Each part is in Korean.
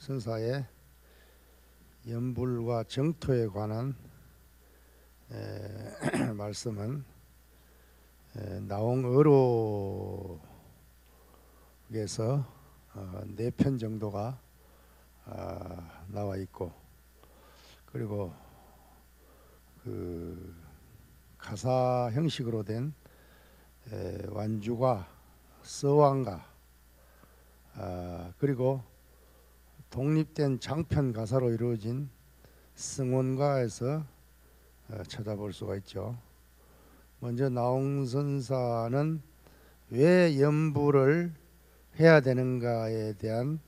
선사의 연불과 정토에 관한 말씀은 나홍어록에서 4편 정도가 나와 있고, 그리고 그 가사 형식으로 된 완주가 서왕가, 그리고 독립된 장편 가사로 이루어진 승원가에서 찾아볼 수가 있죠. 먼저 나홍선사는 왜 연불을 해야 되는가에 대한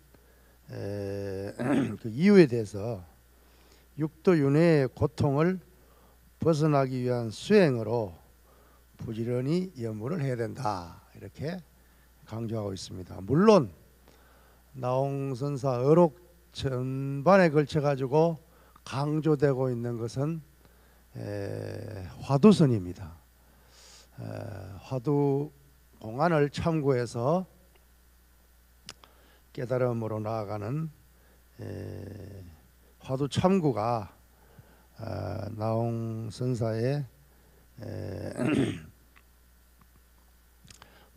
그 이유에 대해서 육도윤회의 고통을 벗어나기 위한 수행으로 부지런히 연불을 해야 된다, 이렇게 강조하고 있습니다. 물론 나홍선사 어록 전반에 걸쳐 가지고 강조되고 있는 것은 화두선입니다. 화두 공안을 참고해서 깨달음으로 나아가는 화두 참구가 나홍선사의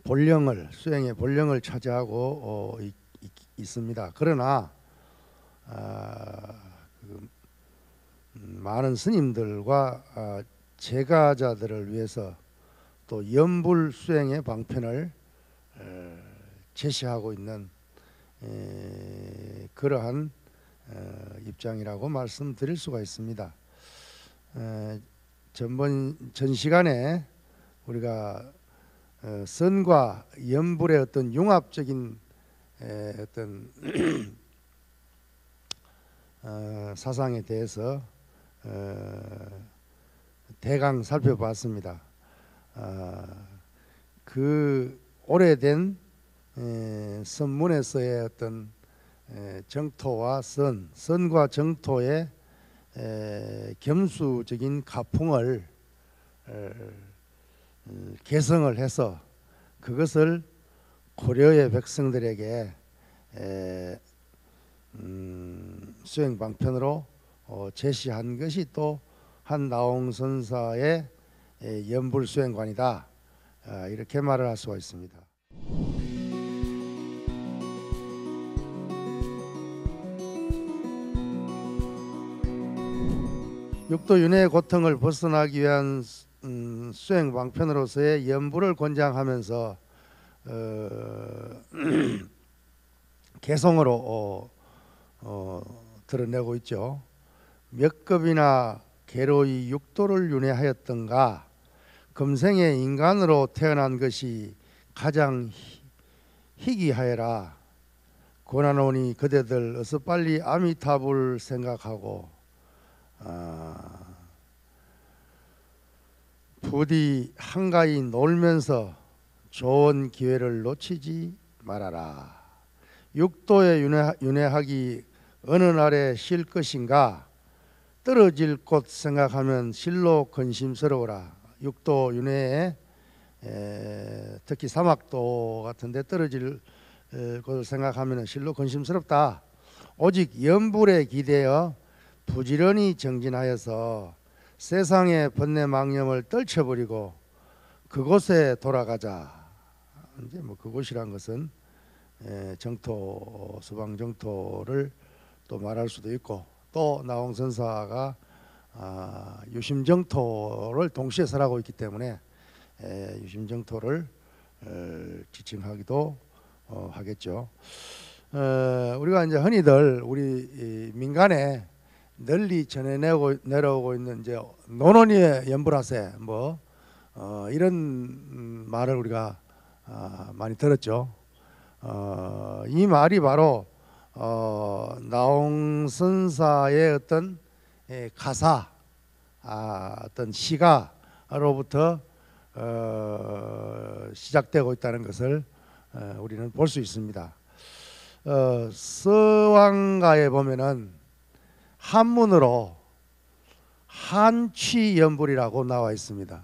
본령을, 수행의 본령을 차지하고 있습니다. 그러나 많은 스님들과 제가자들을 위해서 또 연불 수행의 방편을 제시하고 있는 그러한 입장이라고 말씀드릴 수가 있습니다. 전 시간에 우리가 선과 연불의 어떤 융합적인 어떤 사상에 대해서 대강 살펴봤습니다. 그 오래된 선문에서의 어떤 정토와 선과 정토의 겸수적인 가풍을 개성을 해서 그것을 고려의 백성들에게 수행 방편으로 제시한 것이 또 한 나홍선사의 연불 수행관이다, 이렇게 말을 할 수가 있습니다. 육도윤회의 고통을 벗어나기 위한 수행 방편으로서의 연불을 권장하면서 개성으로 드러내고 있죠. 몇 급이나 계로이 육도를 윤회하였던가, 금생에 인간으로 태어난 것이 가장 희귀하여라. 고난오니 그대들 어서 빨리 아미타불 생각하고 부디 한가히 놀면서 좋은 기회를 놓치지 말아라. 육도에 윤회하기 어느 날에 쉴 것인가, 떨어질 곳 생각하면 실로 근심스러워라. 육도 윤회에 특히 사막도 같은데 떨어질 곳을 생각하면 실로 근심스럽다. 오직 연불에 기대어 부지런히 정진하여서 세상의 번뇌망념을 떨쳐버리고 그곳에 돌아가자. 이제 뭐 그곳이란 것은 정토, 수방 정토를 또 말할 수도 있고, 또 나홍선사가 유심정토를 동시에 설하고 있기 때문에 유심정토를 지칭하기도 하겠죠. 우리가 이제 흔히들 우리 민간에 널리 전해 내려오고 있는 이제 논언위에 연불하세 뭐 이런 말을 우리가 많이 들었죠. 이 말이 바로 나홍선사의 어떤 가사, 어떤 시가로부터 시작되고 있다는 것을 우리는 볼 수 있습니다. 서왕가에 보면은 한문으로 한취연불이라고 나와 있습니다.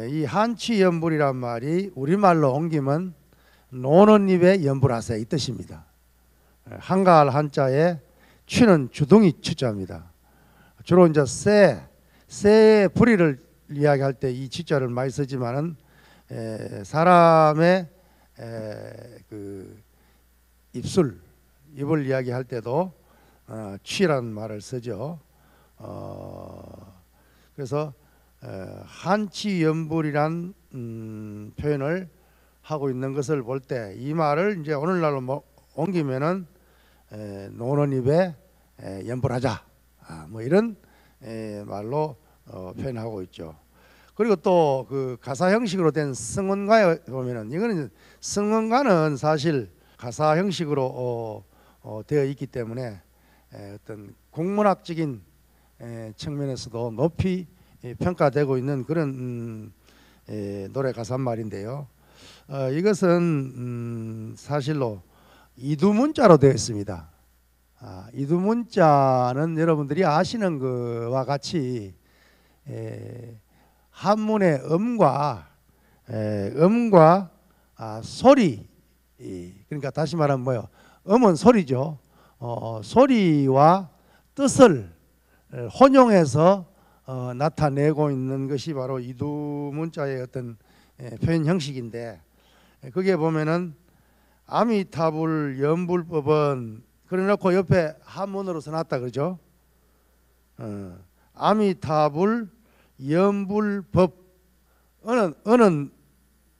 이 한취연불이란 말이 우리말로 옮기면 노는 입에 연불하세, 이 뜻입니다. 한가할 한자에 취는 주둥이 취자입니다. 주로 이제 새의 부리를 이야기할 때 이 취자를 많이 쓰지만은 사람의 그 입을 이야기할 때도 취라는 말을 쓰죠. 그래서 한치연불이란 표현을 하고 있는 것을 볼 때 이 말을 이제 오늘날로 옮기면은 노는 입에 연불하자, 뭐 이런 말로 표현하고 있죠. 그리고 또 그 가사 형식으로 된 성언가에 보면은 이거는 성언가는 사실 가사 형식으로 되어 있기 때문에 어떤 국문학적인 측면에서도 높이 평가되고 있는 그런 노래 가사 말인데요. 이것은 사실로 이두문자로 되어 있습니다. 이두문자는 여러분들이 아시는 것과 같이 한문의 음과 소리, 그러니까 다시 말하면 뭐요? 음은 소리죠. 소리와 뜻을 혼용해서 나타내고 있는 것이 바로 이두문자의 어떤 표현 형식인데, 거기에 보면은 아미타불 연불법은 그래놓고 옆에 한문으로 써놨다 그러죠. 아미타불 연불법, 어는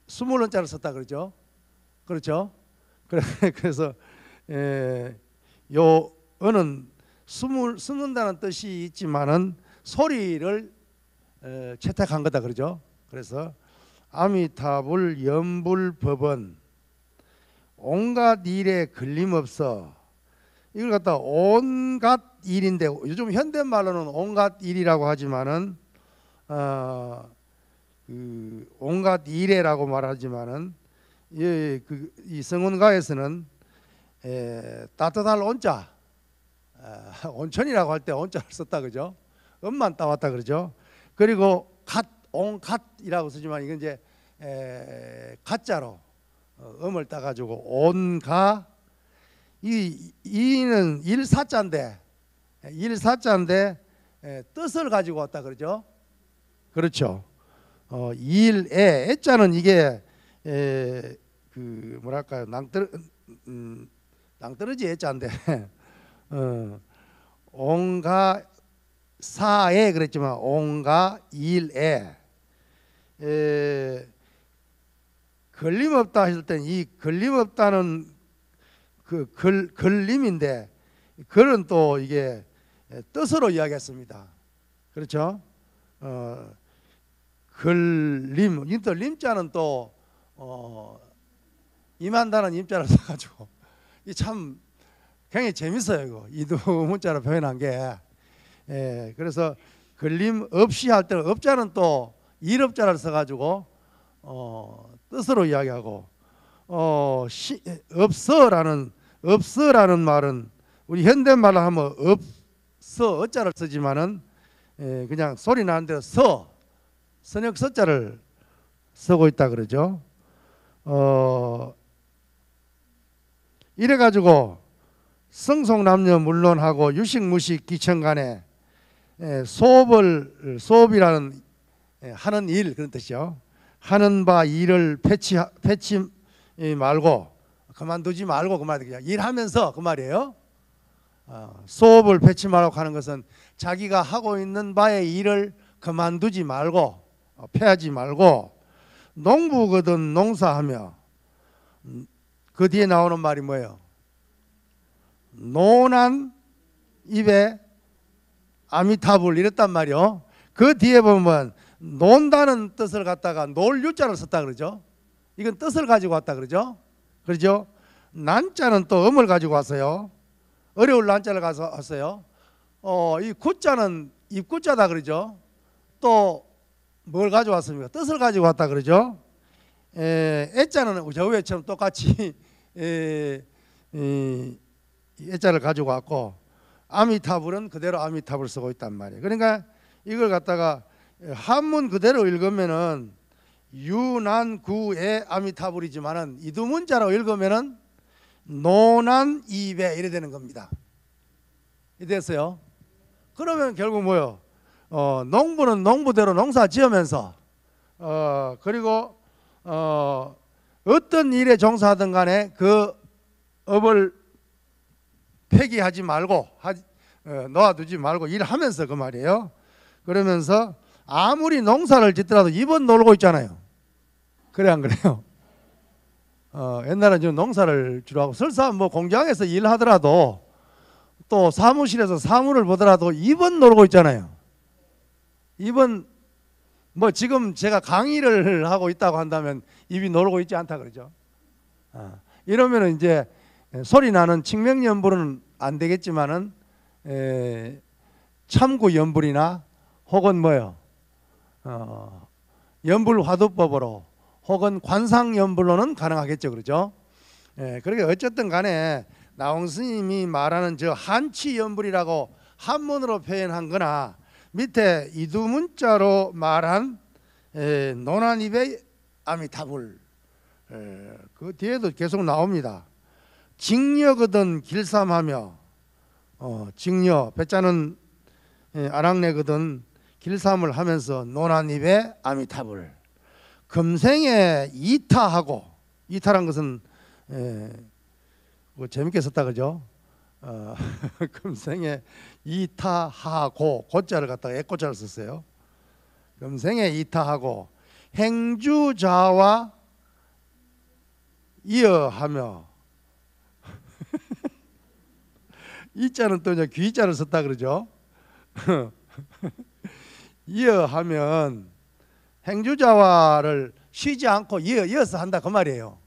20원짜리 썼다 그러죠. 그렇죠? 그래서 요 어는 숨는다는 뜻이 있지만은 소리를 채택한 거다 그러죠. 그래서 아미타불 연불법은 온갖 일에 걸림없어. 이걸 갖다 온갖 일인데, 요즘 현대말로는 온갖 일이라고 하지만은 그 온갖 일에라고 말하지만은 이 성원가에서는 따뜻할 온자, 온천이라고 할 때 온자를 썼다 그죠? 음만 따왔다 그러죠. 그리고 온갓이라고 쓰지만 이건 이제 가짜로 음을 따가지고 온가, 이는 일사자인데 뜻을 가지고 왔다 그러죠. 그렇죠. 일에 애자는 이게 그 뭐랄까요, 낭떠러지 애자인데 온가 사에 그랬지만 온가 일에 걸림없다 했을 땐 이 걸림없다는 그 걸림인데, 걸은 또 이게 뜻으로 이야기했습니다. 그렇죠? 걸림, 또 림자는 또 임한다는 임자를 써가지고 이 참 굉장히 재밌어요. 이거 이두문자로 표현한 게. 그래서 걸림 없이 할 때는 업자는 또 일업자를 써가지고 뜻으로 이야기하고, 없어라는 말은 우리 현대말로 하면 없어 어자를 쓰지만은 그냥 소리 나는 대로 선역 서자를 쓰고 있다 그러죠. 이래 가지고 성속남녀 물론하고 유식무식 기천간에 소업이라는 하는 일, 그런 뜻이요. 하는 바 일을 패치 말고, 그만두지 말고, 그 말이에요. 일하면서, 그 말이에요. 소업을 패치 말고 하는 것은 자기가 하고 있는 바의 일을 그만두지 말고, 패하지 말고, 농부거든 농사하며, 그 뒤에 나오는 말이 뭐예요? 노난 입에 아미타불, 이랬단 말이요. 그 뒤에 보면 논다는 뜻을 갖다가 놀 유자를 썼다 그러죠. 이건 뜻을 가지고 왔다 그러죠. 그렇죠? 난자는 또 음을 가지고 왔어요. 어려울 난자를 가서 왔어요. 이 구자는 입구자다 그러죠. 또 뭘 가져왔습니까? 뜻을 가지고 왔다 그러죠. 애자는 저 위에처럼 똑같이 애자를 가지고 왔고, 아미타불은 그대로 아미타불 쓰고 있단 말이에요. 그러니까 이걸 갖다가 한문 그대로 읽으면은 유난구의 아미타불이지만은 이두문자로 읽으면은 논한 입에 이래 되는 겁니다. 이 됐어요? 그러면 결국 뭐요? 농부는 농부대로 농사 지으면서 그리고 어떤 일에 종사하든 간에 그 업을 폐기하지 말고 놓아두지 말고 일하면서 그 말이에요. 그러면서 아무리 농사를 짓더라도 입은 놀고 있잖아요. 그래 안 그래요? 옛날에 좀 농사를 주로 하고 설사 뭐 공장에서 일하더라도 또 사무실에서 사무를 보더라도 입은 놀고 있잖아요. 입은 뭐 지금 제가 강의를 하고 있다고 한다면 입이 놀고 있지 않다 그러죠. 이러면은 이제 소리 나는 칙명연불은 안 되겠지만은 참구연불이나 혹은 뭐요? 연불화두법으로 혹은 관상연불로는 가능하겠죠, 그렇죠? 그러니까 어쨌든 간에 나홍 스님이 말하는 저 한치연불이라고 한문으로 표현한 거나 밑에 이두문자로 말한 논한입의 아미타불 그 뒤에도 계속 나옵니다. 직녀거든 길삼하며 직녀 배자는 아랑내거든 길삼을 하면서 논한입의 아미타불 금생에 이타하고 이타란 것은 뭐 재밌게 썼다 그죠? 금생에 이타하고 고자를 갖다가 애고자를 썼어요. 금생에 이타하고 행주자와 이어하며 이자는 또 이제 귀자를 썼다 그러죠. 이어하면 행주자와를 쉬지 않고 이어서 한다 그 말이에요.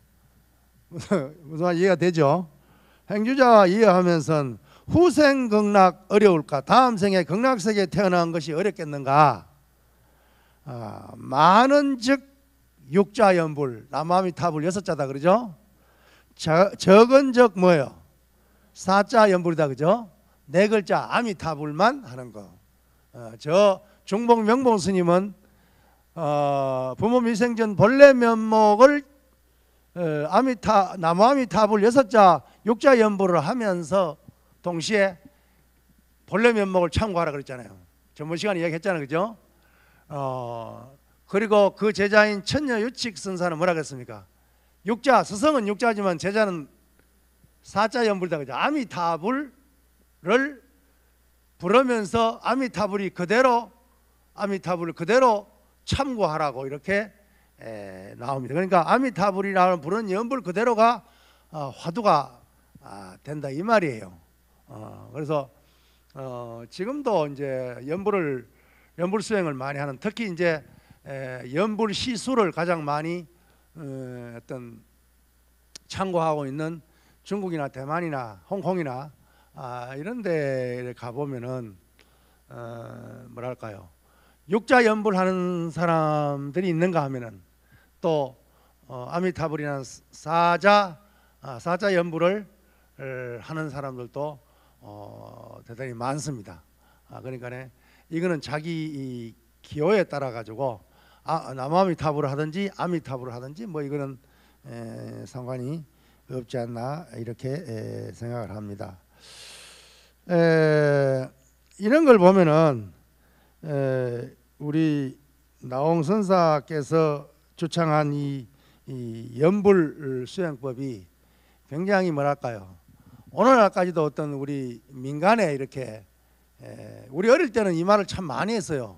무슨 말 이해가 되죠? 행주자와 이어하면서 후생 극락 어려울까? 다음 생에 극락세계에 태어난 것이 어렵겠는가? 많은 즉 육자연불 남아미타불 6자다 그러죠? 적은 즉 뭐예요? 4자연불이다 그죠? 4글자 아미타불만 하는 거. 저 중봉 명봉 스님은 부모 미생전 본래 면목을 나무아미타불 6자 육자연불을 하면서 동시에 본래 면목을 참고하라 그랬잖아요. 전번 시간에 이야기했잖아요, 그죠? 그리고 그 제자인 천녀유칙 선사는 뭐라 그랬습니까? 육자 스승은 육자지만 제자는 사자연불이다 그죠? 아미타불을 부르면서 아미타불을 그대로 참고하라고 이렇게 나옵니다. 그러니까 아미타불이라는 부르는 연불 그대로가 화두가 된다 이 말이에요. 그래서 지금도 이제 연불 수행을 많이 하는 특히 이제 연불 시수를 가장 많이 어떤 참고하고 있는 중국이나 대만이나 홍콩이나 이런 데를 가보면은 뭐랄까요? 육자 연불하는 사람들이 있는가 하면은 또 아미타불이나 사자 연불을 하는 사람들도 대단히 많습니다. 그러니까 이거는 자기 이 기호에 따라 가지고 남아미타불을 하든지 아미타불을 하든지 뭐 이거는 상관이 없지 않나 이렇게 생각을 합니다. 이런 걸 보면은 우리 나홍 선사께서 주창한 이 연불 수행법이 굉장히 뭐랄까요? 오늘날까지도 어떤 우리 민간에 이렇게 우리 어릴 때는 이 말을 참 많이 했어요.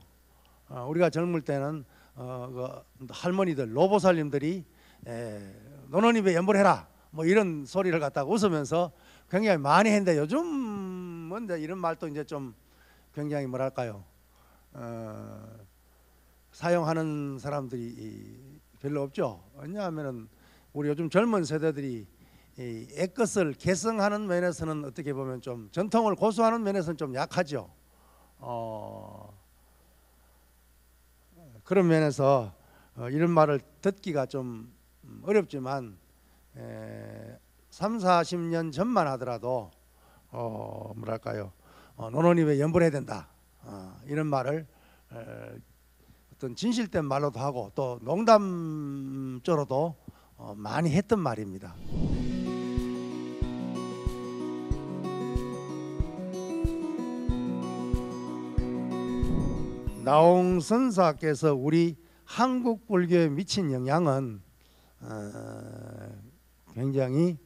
우리가 젊을 때는 그 할머니들 노보살님들이 논언입에 연불해라 뭐 이런 소리를 갖다가 웃으면서 굉장히 많이 했는데 요즘은 이런 말도 이제 좀 굉장히 뭐랄까요? 사용하는 사람들이 별로 없죠. 왜냐하면은 우리 요즘 젊은 세대들이 이 애것을 개성하는 면에서는 어떻게 보면 좀 전통을 고수하는 면에서는 좀 약하죠. 그런 면에서 이런 말을 듣기가 좀 어렵지만 30-40년 전만 하더라도 뭐랄까요? 논언입에 연불해야 된다. 이런 말을 어떤 진실된 말로도 하고 또 농담조로도 많이 했던 말입니다. 나홍 선사께서 우리 한국 불교에 미친 영향은 굉장히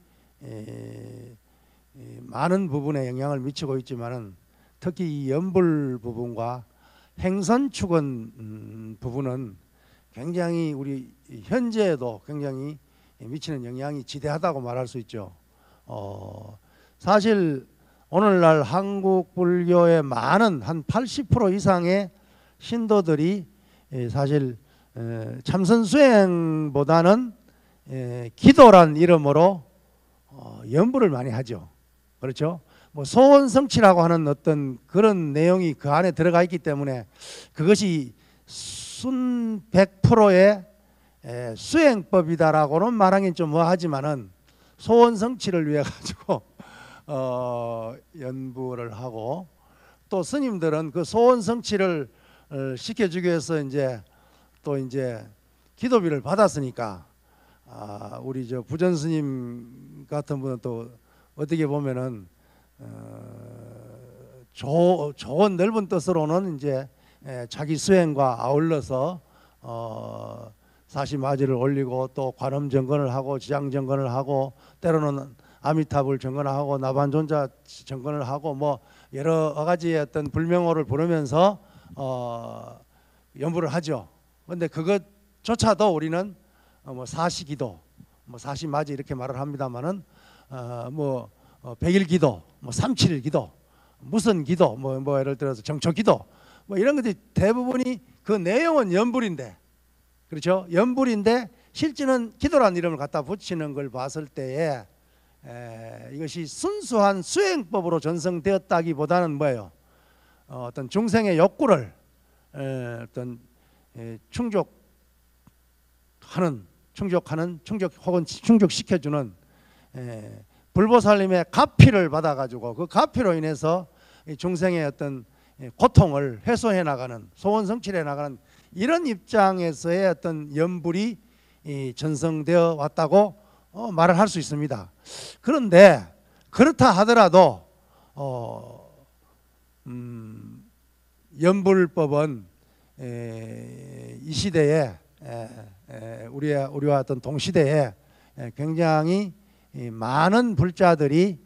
많은 부분에 영향을 미치고 있지만은 특히 이 연불 부분과 행선축원 부분은 굉장히 우리 현재에도 굉장히 미치는 영향이 지대하다고 말할 수 있죠. 사실 오늘날 한국 불교의 많은 한 80% 이상의 신도들이 사실 참선 수행보다는 기도란 이름으로 연불을 많이 하죠. 그렇죠? 뭐 소원 성취라고 하는 어떤 그런 내용이 그 안에 들어가 있기 때문에 그것이 순 100%의 수행법이다라고는 말하긴 좀 뭐하지만은 소원 성취를 위해 가지고 연불을 하고, 또 스님들은 그 소원 성취를 시켜주기 위해서 이제 또 이제 기도비를 받았으니까 우리 저 부전 스님 같은 분은 또 어떻게 보면은 좋은 넓은 뜻으로는 이제 자기 수행과 아울러서 사시마지를 올리고 또 관음 정건을 하고 지장 정건을 하고 때로는 아미타불 정건을 하고 나반존자 정건을 하고 뭐 여러 가지의 어떤 불명호를 부르면서 연불을 하죠. 그런데 그것조차도 우리는 뭐 사시기도, 뭐 사시마지 이렇게 말을 합니다만은 뭐 백일기도, 뭐 371기도, 무슨 기도, 뭐 예를 들어서 정초기도, 뭐 이런 것들이 대부분이 그 내용은 연불인데, 그렇죠? 연불인데 실제는 기도라는 이름을 갖다 붙이는 걸 봤을 때에 이것이 순수한 수행법으로 전성되었다기보다는 뭐예요? 어떤 중생의 욕구를 어떤 충족 혹은 충족시켜주는 불보살님의 가피를 받아가지고 그 가피로 인해서 중생의 어떤 고통을 해소해 나가는, 소원 성취해 나가는 이런 입장에서의 어떤 연불이 전성되어 왔다고 말을 할 수 있습니다. 그런데 그렇다 하더라도 연불법은 이 시대에 우리와 어떤 동시대에 굉장히 많은 불자들이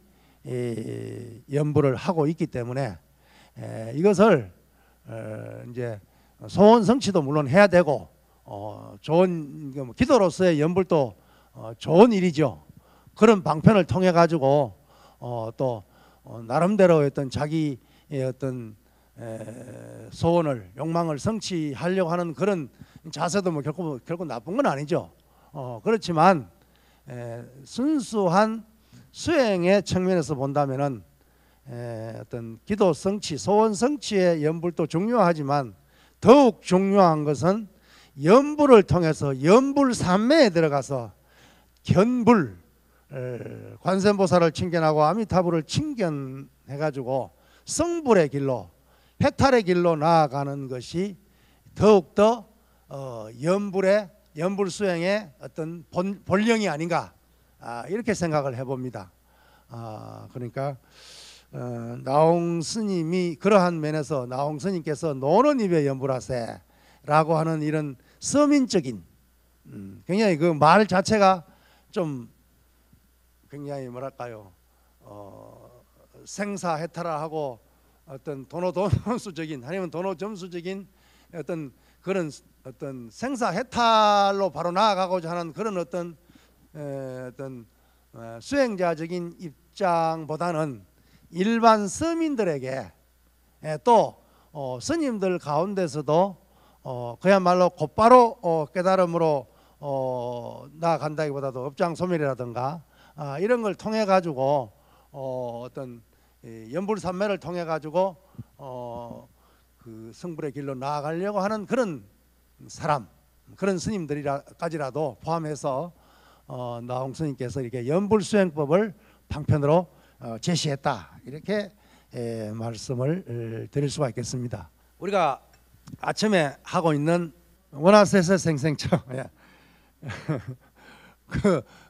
연불을 하고 있기 때문에 이것을 이제 소원 성취도 물론 해야 되고 좋은 기도로서의 연불도 좋은 일이죠. 그런 방편을 통해 가지고 또 나름대로 어떤 자기의 어떤 소원을, 욕망을 성취하려고 하는 그런 자세도 뭐 결코 나쁜 건 아니죠. 그렇지만 순수한 수행의 측면에서 본다면은 어떤 기도 성취, 소원 성취의 연불도 중요하지만 더욱 중요한 것은 연불을 통해서 연불 삼매에 들어가서 견불, 관세음보살을 칭견하고 아미타불을 칭견해 가지고 성불의 길로, 해탈의 길로 나아가는 것이 더욱더 연불 수행의 어떤 본령이 아닌가, 이렇게 생각을 해봅니다. 그러니까 나홍 스님이 그러한 면에서 나홍 스님께서 노는 입에 연불하세 라고 하는 이런 서민적인, 굉장히 그 말 자체가 좀 굉장히 뭐랄까요, 생사해탈하고 어떤 도노점수적인, 아니면 도노점수적인 어떤 그런 어떤 생사해탈로 바로 나아가고자 하는 그런 어떤 수행자적인 입장보다는 일반 서민들에게 또 스님들 가운데서도 그야말로 곧바로 깨달음으로 나아간다기보다도 업장소멸이라든가 이런 걸 통해 가지고 어떤 연불삼매를 통해 가지고 그 성불의 길로 나아가려고 하는 그런 사람, 그런 스님들까지라도 포함해서 나홍 스님께서 이렇게 연불수행법을 방편으로 제시했다, 이렇게 말씀을 드릴 수가 있겠습니다. 우리가 아침에 하고 있는 원하세서 생생처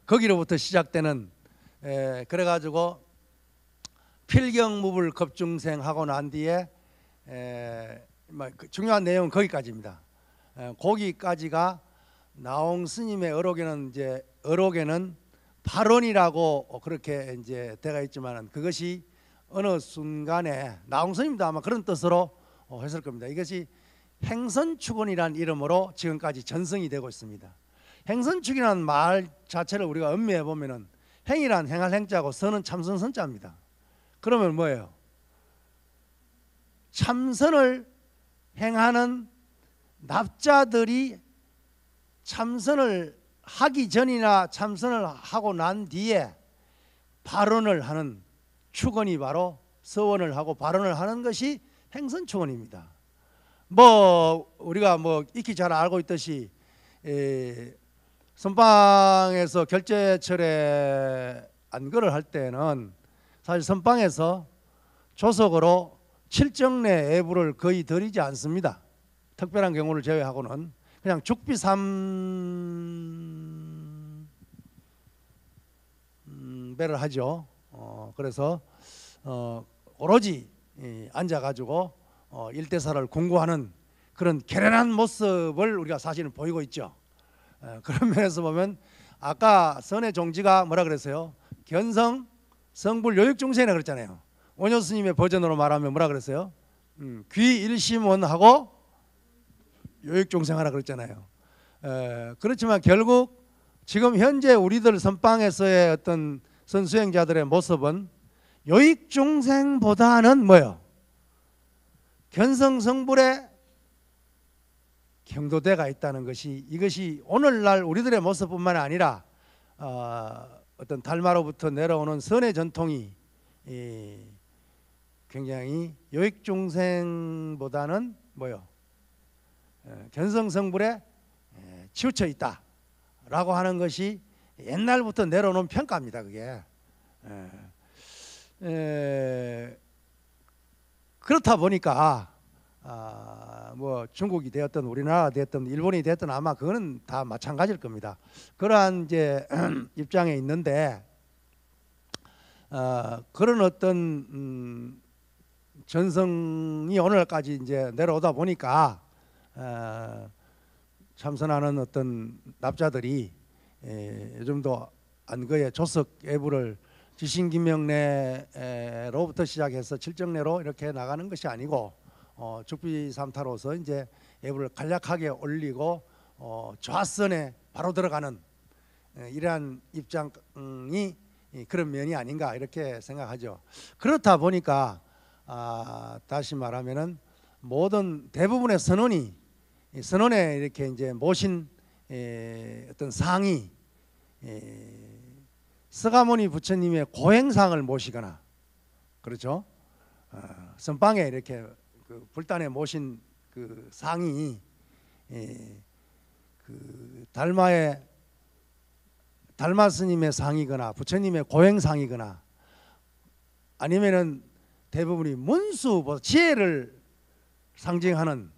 거기로부터 시작되는 그래가지고 필경무불 급중생 하고 난 뒤에 중요한 내용은 거기까지입니다. 거기까지가 나홍 스님의 어록에는 발언이라고 그렇게 이제 되어 있지만은 그것이 어느 순간에 나홍 스님도 아마 그런 뜻으로 했을 겁니다. 이것이 행선축언이라는 이름으로 지금까지 전승이 되고 있습니다. 행선축이라는 말 자체를 우리가 음미해 보면은 행이란 행할 행자고 선은 참선 선자입니다. 그러면 뭐예요? 참선을 행하는 납자들이 참선을 하기 전이나 참선을 하고 난 뒤에 발언을 하는 축언이 바로 서원을 하고 발언을 하는 것이 행선축언입니다. 우리가 익히 잘 알고 있듯이 선방에서 결제철에 안거를 할 때는 사실 선방에서 조석으로 칠정내 애부를 거의 드리지 않습니다. 특별한 경우를 제외하고는 그냥 죽비 3배를 하죠. 그래서 오로지 앉아가지고 일대사를 공부하는 그런 계련한 모습을 우리가 사실은 보이고 있죠. 그런 면에서 보면 아까 선의 종지가 뭐라 그랬어요? 견성, 성불, 요익중생이라 그랬잖아요. 원효 스님의 버전으로 말하면 뭐라 그랬어요? 귀일심원하고 요익중생하라 그랬잖아요. 그렇지만 결국 지금 현재 우리들 선방에서의 어떤 선수행자들의 모습은 요익중생보다는 뭐예요? 견성성불에 경도대가 있다는 것이 이것이 오늘날 우리들의 모습뿐만 아니라 어떤 달마로부터 내려오는 선의 전통이 굉장히 요익중생보다는 뭐요? 견성성불에 치우쳐 있다라고 하는 것이 옛날부터 내려오는 평가입니다. 그게 그렇다 보니까 중국이 되었든 우리나라가 되었든 일본이 되었든 아마 그거는 다 마찬가지일 겁니다. 그러한 이제 입장에 있는데 그런 어떤 전성이 오늘까지 이제 내려오다 보니까 참선하는 어떤 납자들이 요즘도 안거의 조석 애부를 지신기명내로부터 시작해서 칠정내로 이렇게 나가는 것이 아니고 죽비삼타로서 이제 애부를 간략하게 올리고 좌선에 바로 들어가는 이러한 입장이 그런 면이 아닌가 이렇게 생각하죠. 그렇다 보니까 다시 말하면은 모든 대부분의 선원에 이렇게 이제 모신 어떤 상이 서가모니 부처님의 고행상을 모시거나 그렇죠. 선방에 이렇게 그 불단에 모신 그 상이 그 달마 스님의 상이거나 부처님의 고행상이거나 아니면은 대부분이 문수보살 지혜를 상징하는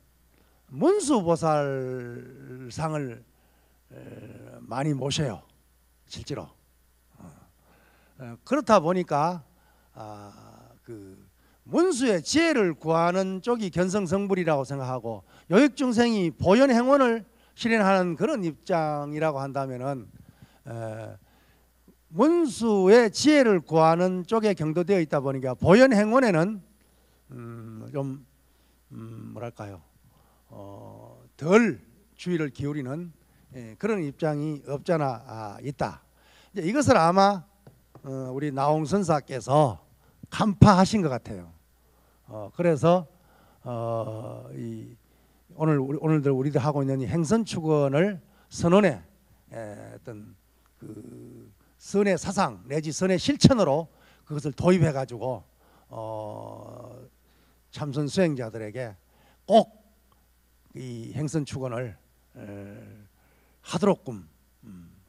문수보살상을 많이 모셔요. 실제로 그렇다 보니까 그 문수의 지혜를 구하는 쪽이 견성성불이라고 생각하고 요익중생이 보현행원을 실현하는 그런 입장이라고 한다면은 문수의 지혜를 구하는 쪽에 경도되어 있다 보니까 보현행원에는 좀 뭐랄까요 덜 주의를 기울이는 그런 입장이 없잖아 있다. 이것을 아마 우리 나홍 선사께서 간파하신 것 같아요. 그래서 오늘들 우리들 하고 있는 이 행선축언을 선언의 어떤 그 선의 사상 내지 선의 실천으로 그것을 도입해 가지고 참선 수행자들에게 꼭 이 행선축언을 하도록끔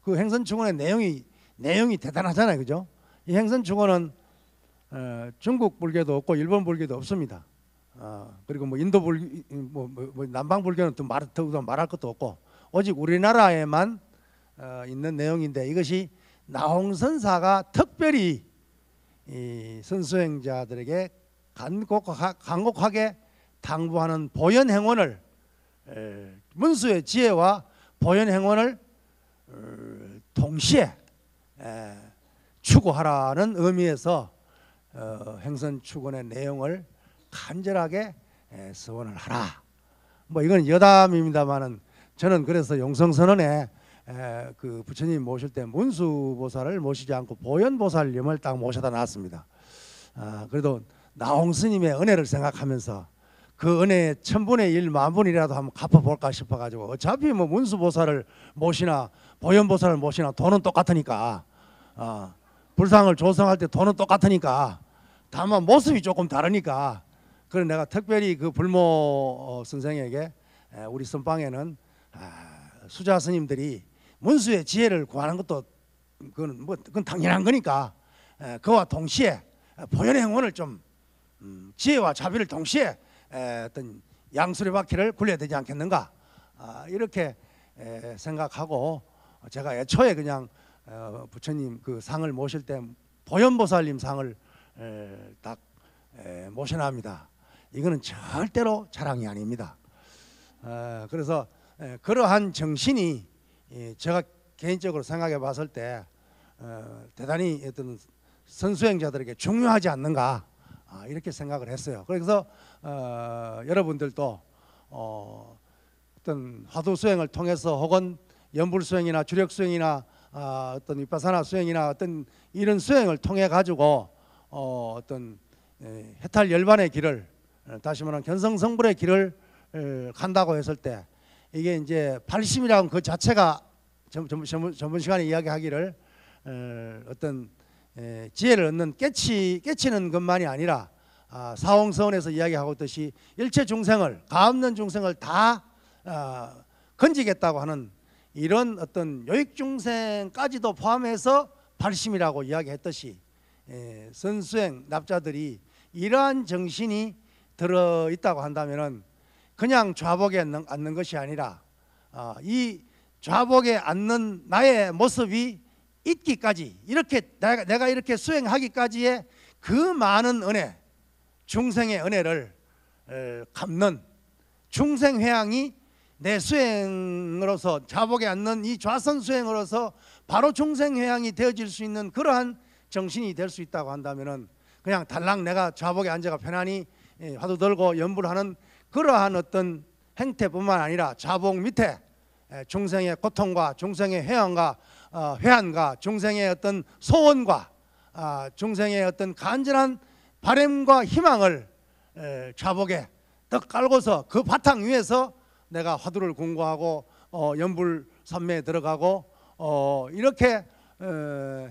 그 행선축언의 내용이 대단하잖아요, 그죠? 이 행선축언은 중국 불교도 없고 일본 불교도 없습니다. 그리고 뭐 인도 남방 불교는 또 말할 것도 없고 오직 우리나라에만 있는 내용인데 이것이 나홍 선사가 특별히 이 선수행자들에게 간곡하게 당부하는 보현 행원을 문수의 지혜와 보현 행원을 동시에 추구하라는 의미에서 행선 축원의 내용을 간절하게 서원을 하라. 뭐 이건 여담입니다만은 저는 그래서 용성선언에 그 부처님 모실 때 문수보살을 모시지 않고 보현보살님을 딱 모셔다 놨습니다. 그래도 나홍 스님의 은혜를 생각하면서 그 은혜의 1000분의 1, 10,000분이라도 한번 갚아볼까 싶어가지고 어차피 뭐 문수보살을 모시나 보현보살을 모시나 돈은 똑같으니까 불상을 조성할 때 돈은 똑같으니까 다만 모습이 조금 다르니까 그래서 내가 특별히 그 불모 선생에게 우리 선방에는 수자 스님들이 문수의 지혜를 구하는 것도 그건 당연한 거니까 그와 동시에 보현의 행원을 좀 지혜와 자비를 동시에 어떤 양수레바퀴를 굴려야 되지 않겠는가 이렇게 생각하고 제가 애초에 그냥 부처님 그 상을 모실 때 보현보살님 상을 딱 모셔납니다. 이거는 절대로 자랑이 아닙니다. 그래서 그러한 정신이 제가 개인적으로 생각해 봤을 때 대단히 어떤 선수행자들에게 중요하지 않는가 이렇게 생각을 했어요. 그래서 여러분들도 어떤 화두 수행을 통해서 혹은 연불 수행이나 주력 수행이나 어떤 위파사나 수행이나 어떤 이런 수행을 통해 가지고 어떤 해탈 열반의 길을 다시 말하면 견성성불의 길을 간다고 했을 때 이게 이제 발심이라는 그 자체가 전번 시간에 이야기하기를 어떤 지혜를 얻는 깨치는 것만이 아니라 사홍서원에서 이야기하고 있듯이 일체 중생을 가없는 중생을 다 건지겠다고 하는 이런 어떤 요익 중생까지도 포함해서 발심이라고 이야기했듯이 선수행 납자들이 이러한 정신이 들어 있다고 한다면은 그냥 좌복에 앉는 것이 아니라 이 좌복에 앉는 나의 모습이 있기까지 이렇게 내가 이렇게 수행하기까지의 그 많은 은혜 중생의 은혜를 갚는 중생회양이 내 수행으로서 좌복에 앉는 이 좌선 수행으로서 바로 중생회양이 되어질 수 있는 그러한 정신이 될 수 있다고 한다면은 그냥 달랑 내가 좌복에 앉아가 편안히 화두 들고 연불하는 그러한 어떤 행태뿐만 아니라 좌복 밑에 중생의 고통과 중생의 회한과 중생의 어떤 소원과 중생의 어떤 간절한 바램과 희망을 좌복에 떡 깔고서 그 바탕 위에서 내가 화두를 공부하고 연불 삼매에 들어가고 이렇게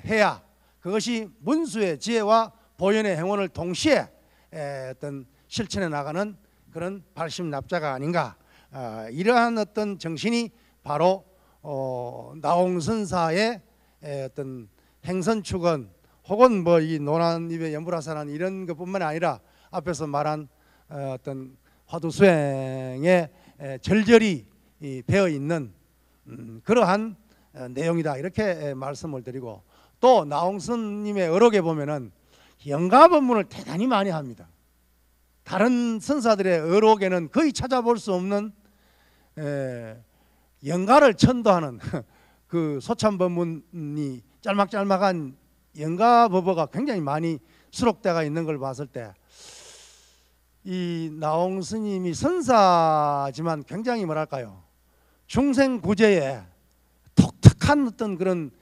해야 그것이 문수의 지혜와 보현의 행원을 동시에 어떤 실천해 나가는 그런 발심납자가 아닌가 이러한 어떤 정신이 바로 나홍선사의 어떤 행선축원 혹은 뭐 이 노란입의 연불하사란 이런 것뿐만 아니라 앞에서 말한 어떤 화두수행에 절절히 배어 있는 그러한 내용이다 이렇게 말씀을 드리고 또 나홍선님의 어록에 보면은 영가법문을 대단히 많이 합니다. 다른 선사들의 어록에는 거의 찾아볼 수 없는 영가를 천도하는 그 소참법문이 짤막짤막한 영가법어가 굉장히 많이 수록되어 있는 걸 봤을 때 이 나홍 스님이 선사지만 굉장히 뭐랄까요 중생 구제에 독특한 어떤 그런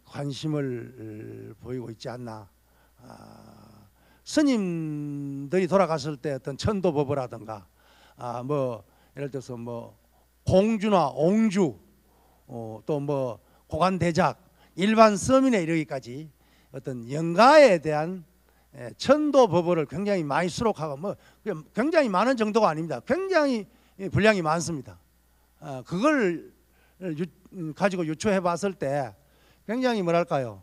관심을 보이고 있지 않나. 스님들이 돌아갔을 때 어떤 천도법어라든가 뭐 예를 들어서 뭐 공주나 옹주 또 뭐 고관대작 일반 서민에 이르기까지 어떤 영가에 대한 천도법어를 굉장히 많이 수록하고 뭐 굉장히 많은 정도가 아닙니다. 굉장히 분량이 많습니다. 그걸 가지고 유추해 봤을 때 굉장히 뭐랄까요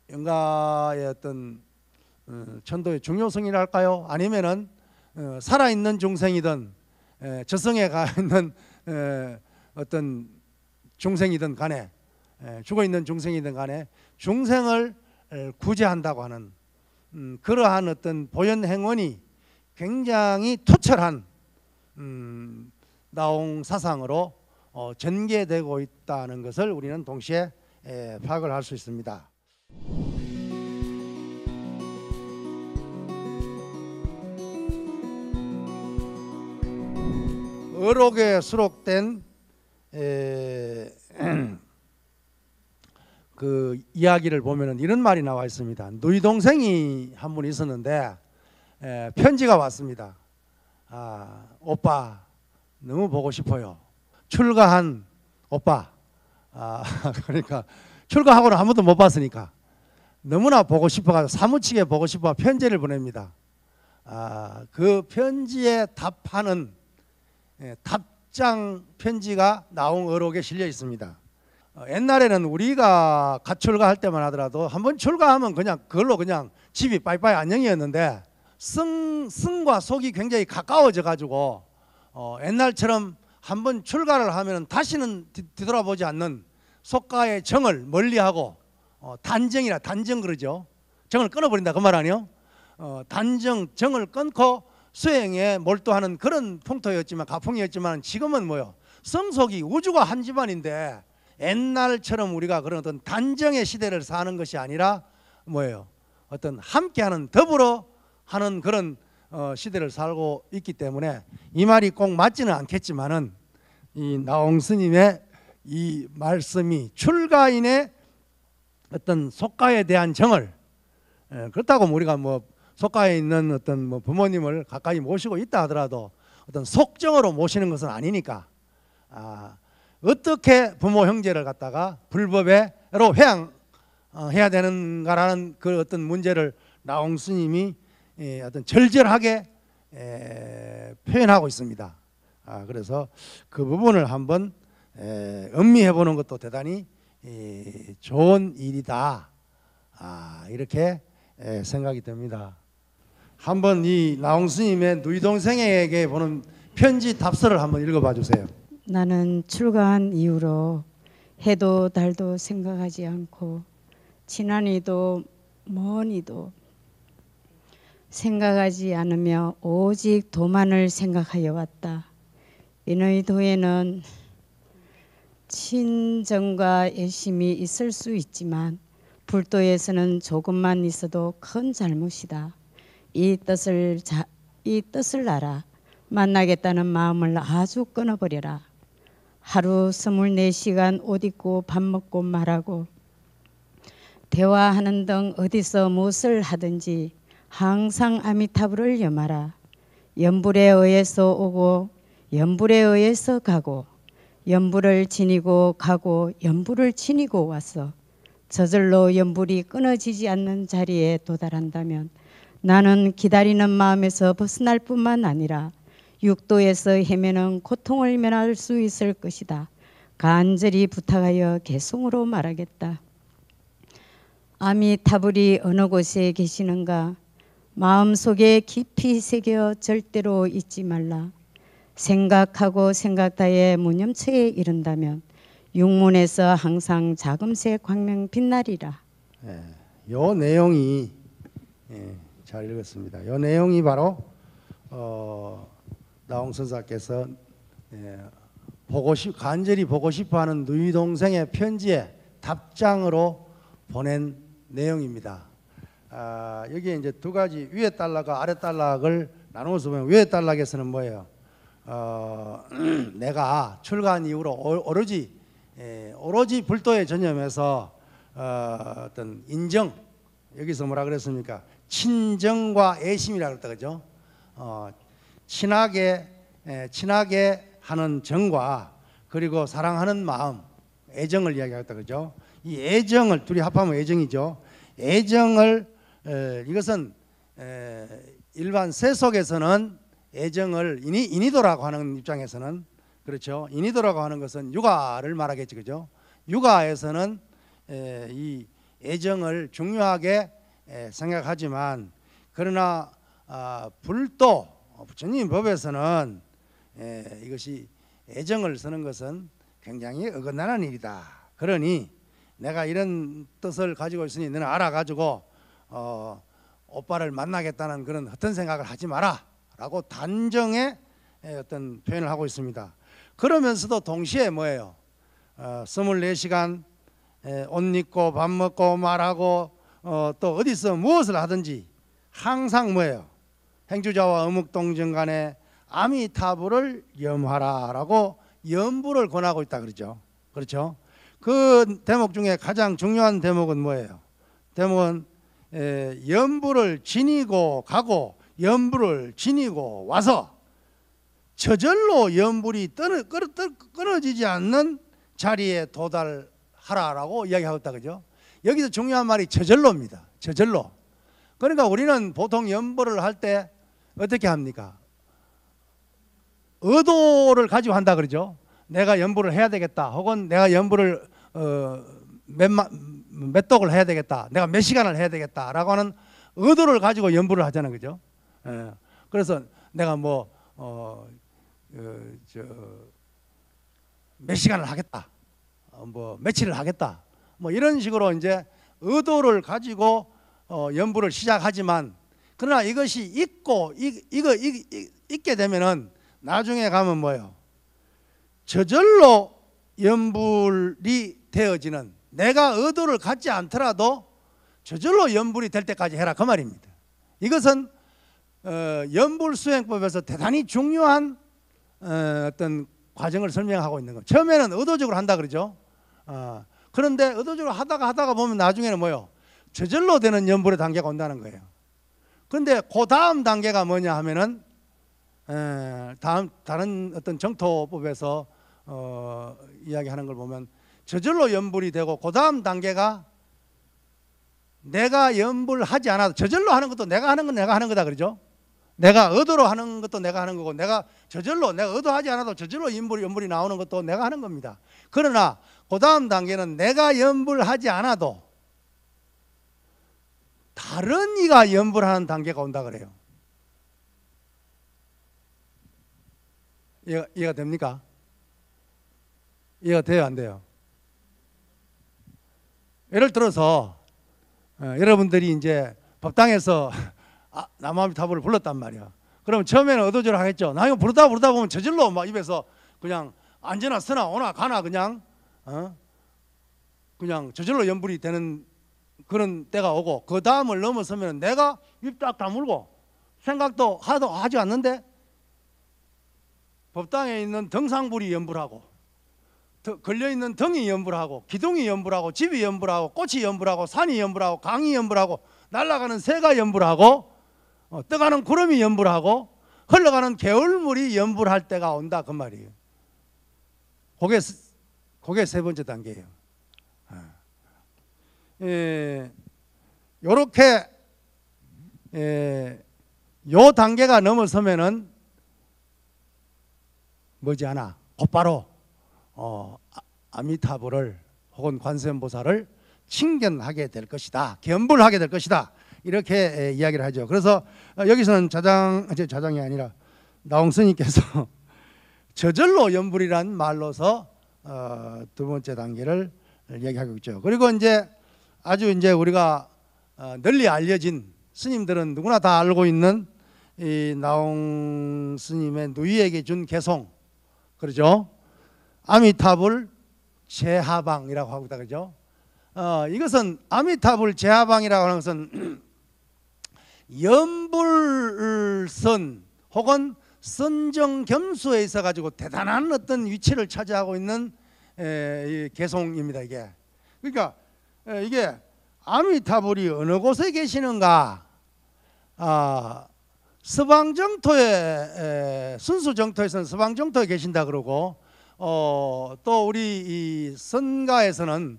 영가의 어떤 천도의 중요성이랄까요 아니면은 살아있는 중생이든 저승에 가 있는 어떤 중생이든 간에 죽어있는 중생이든 간에 중생을 구제한다고 하는 그러한 어떤 보현 행원이 굉장히 투철한 나홍 사상으로 전개되고 있다는 것을 우리는 동시에 파악을 할 수 있습니다. 어록에 수록된 그 이야기를 보면은 이런 말이 나와 있습니다. 누이 동생이 한 분 있었는데 편지가 왔습니다. 오빠 너무 보고 싶어요. 출가한 오빠. 그러니까 출가하고는 한 번도 못 봤으니까 너무나 보고 싶어가지고 사무치게 보고 싶어 편지를 보냅니다. 그 편지에 답하는 답장 편지가 나홍 어록에 실려 있습니다. 옛날에는 우리가 갓출가할 때만 하더라도 한번 출가하면 그냥 그걸로 그냥 집이 빠이빠이 안녕이었는데 승과 속이 굉장히 가까워져 가지고 옛날처럼 한번 출가를 하면 다시는 뒤돌아보지 않는 속가의 정을 멀리하고 단정이라 단정 그러죠. 정을 끊어버린다 그 말 아니요? 정을 끊고 수행에 몰두하는 그런 풍토였지만 가풍이었지만 지금은 뭐요? 성속이 우주가 한 집안인데 옛날처럼 우리가 그런 어떤 단정의 시대를 사는 것이 아니라 뭐예요? 어떤 함께하는 더불어 하는 그런 시대를 살고 있기 때문에 이 말이 꼭 맞지는 않겠지만은 이 나홍 스님의 이 말씀이 출가인의 어떤 속가에 대한 정을 그렇다고 우리가 뭐 속가에 있는 어떤 뭐 부모님을 가까이 모시고 있다 하더라도 어떤 속정으로 모시는 것은 아니니까 어떻게 부모 형제를 갖다가 불법으로 회양해야 되는가라는 그 어떤 문제를 나홍 스님이 어떤 절절하게 표현하고 있습니다. 그래서 그 부분을 한번 음미해 보는 것도 대단히 좋은 일이다. 이렇게 생각이 됩니다. 한번 이 나홍 스님의 누이 동생에게 보는 편지 답서를 한번 읽어봐 주세요. 나는 출가한 이후로 해도 달도 생각하지 않고 지난이도 먼이도 생각하지 않으며 오직 도만을 생각하여 왔다. 인의 도에는 친정과 애심이 있을 수 있지만 불도에서는 조금만 있어도 큰 잘못이다. 이 뜻을 알아 만나겠다는 마음을 아주 끊어버려라. 하루 24시간 옷 입고 밥 먹고 말하고 대화하는 등 어디서 무엇을 하든지 항상 아미타불을 염하라. 염불에 의해서 오고 염불에 의해서 가고 염불을 지니고 가고 염불을 지니고 와서 저절로 염불이 끊어지지 않는 자리에 도달한다면 나는 기다리는 마음에서 벗어날 뿐만 아니라 육도에서 헤매는 고통을 면할 수 있을 것이다. 간절히 부탁하여 개송으로 말하겠다. 아미타불이 어느 곳에 계시는가 마음속에 깊이 새겨 절대로 잊지 말라. 생각하고 생각다에 무념처에 이른다면 육문에서 항상 자금새 광명 빛나리라. 요 내용이 잘 읽었습니다. 요 내용이 바로 나홍 선사께서 간절히 보고 싶어하는 누이 동생의 편지에 답장으로 보낸 내용입니다. 여기에 이제 두 가지 위에 단락과 아래 단락을 나누어서 보면 위에 단락에서는 뭐예요? 내가 출가한 이후로 오로지 불도에 전념해서 어떤 인정 여기서 뭐라 그랬습니까? 친정과 애심이라 그랬다 그죠? 친하게 하는 정과 그리고 사랑하는 마음 애정을 이야기하겠다 그죠? 이 애정을 둘이 합하면 애정이죠. 애정을 이것은 일반 세속에서는 애정을 인이도라고 하는 입장에서는 그렇죠. 인이도라고 하는 것은 육아를 말하겠지 그죠? 육아에서는 이 애정을 중요하게 생각하지만 그러나 불도 부처님 법에서는 이것이 애정을 쓰는 것은 굉장히 어긋나는 일이다. 그러니 내가 이런 뜻을 가지고 있으니 너는 알아가지고 오빠를 만나겠다는 그런 어떤 생각을 하지 마라 라고 단정의 어떤 표현을 하고 있습니다. 그러면서도 동시에 뭐예요? 24시간 옷 입고 밥 먹고 말하고 또 어디서 무엇을 하든지 항상 뭐예요? 행주자와 어묵동정 간에 아미타불을 염하라 라고 염불을 권하고 있다 그러죠. 그렇죠? 그 대목 중에 가장 중요한 대목은 뭐예요? 대목은 염불을 지니고 가고 염불을 지니고 와서 저절로 염불이 끊어지지 않는 자리에 도달하라라고 이야기하고 있다 그죠? 여기서 중요한 말이 저절로입니다. 저절로. 그러니까 우리는 보통 염불을 할 때 어떻게 합니까? 의도를 가지고 한다 그러죠. 내가 염불을 해야 되겠다. 혹은 내가 염불을 몇 독을 해야 되겠다. 내가 몇 시간을 해야 되겠다라고 하는 의도를 가지고 염불을 하잖아요, 그죠? 그래서 내가 몇 시간을 하겠다. 며칠을 하겠다. 이런 식으로 이제 의도를 가지고 염불을 시작하지만 그러나 이것이 있게 되면은 나중에 가면 뭐예요? 저절로 염불이 되어지는, 내가 의도를 갖지 않더라도 저절로 염불이 될 때까지 해라 그 말입니다. 이것은 염불수행법에서 대단히 중요한 어떤 과정을 설명하고 있는 거예요. 처음에는 의도적으로 한다 그러죠. 그런데 의도적으로 하다가 보면 나중에는 뭐예요? 저절로 되는 염불의 단계가 온다는 거예요. 그런데 그 다음 단계가 뭐냐 하면은 다른 어떤 정토법에서 이야기하는 걸 보면 저절로 염불이 되고 그 다음 단계가 내가 염불하지 않아도 저절로 하는 것도 내가 하는 건 내가 하는 거다 그러죠. 내가 의도로 하는 것도 내가 하는 거고 내가 의도하지 않아도 저절로 염불이 나오는 것도 내가 하는 겁니다. 그러나 그 다음 단계는 내가 염불하지 않아도 다른 이가 염불하는 단계가 온다 그래요. 이해가 됩니까? 이해가 돼요, 안 돼요? 예를 들어서 여러분들이 이제 법당에서 나무아미타불을 불렀단 말이야. 그럼 처음에는 의도적으로 하겠죠. 나중에 부르다 보면 저절로 막 입에서 그냥 앉으나 서나 오나 가나 그냥 저절로 염불이 되는 그런 때가 오고, 그 다음을 넘어서면 내가 입 딱 다물고 생각도 하지 않는데 법당에 있는 등상불이 염불하고 걸려있는 등이 염불하고 기둥이 염불하고 집이 염불하고 꽃이 염불하고 산이 염불하고 강이 염불하고 날아가는 새가 염불하고 떠가는 구름이 염불하고 흘러가는 개울물이 염불할 때가 온다 그 말이에요. 그게 세 번째 단계예요. 요렇게 요 단계가 넘어서면은 머지않아 곧바로 아미타불을 혹은 관세음보살을 칭견하게 될 것이다, 견불하게 될 것이다, 이렇게 이야기를 하죠. 그래서 여기서는 자장이 아니라 나홍 스님께서 저절로 염불이란 말로서 두 번째 단계를 얘기하고 있죠. 그리고 이제 아주 이제 우리가 널리 알려진, 스님들은 누구나 다 알고 있는 이 나홍 스님의 누이에게 준 개송, 그러죠. 아미타불 제하방이라고 하고 있다 그러죠. 이것은 아미타불 제하방이라고 하는 것은 염불선 혹은 선정겸수에 있어 가지고 대단한 어떤 위치를 차지하고 있는 개송입니다. 이게 그러니까 이게 아미타불이 어느 곳에 계시는가? 서방정토에, 순수정토에서는 서방정토에 계신다 그러고, 또 우리 이 선가에서는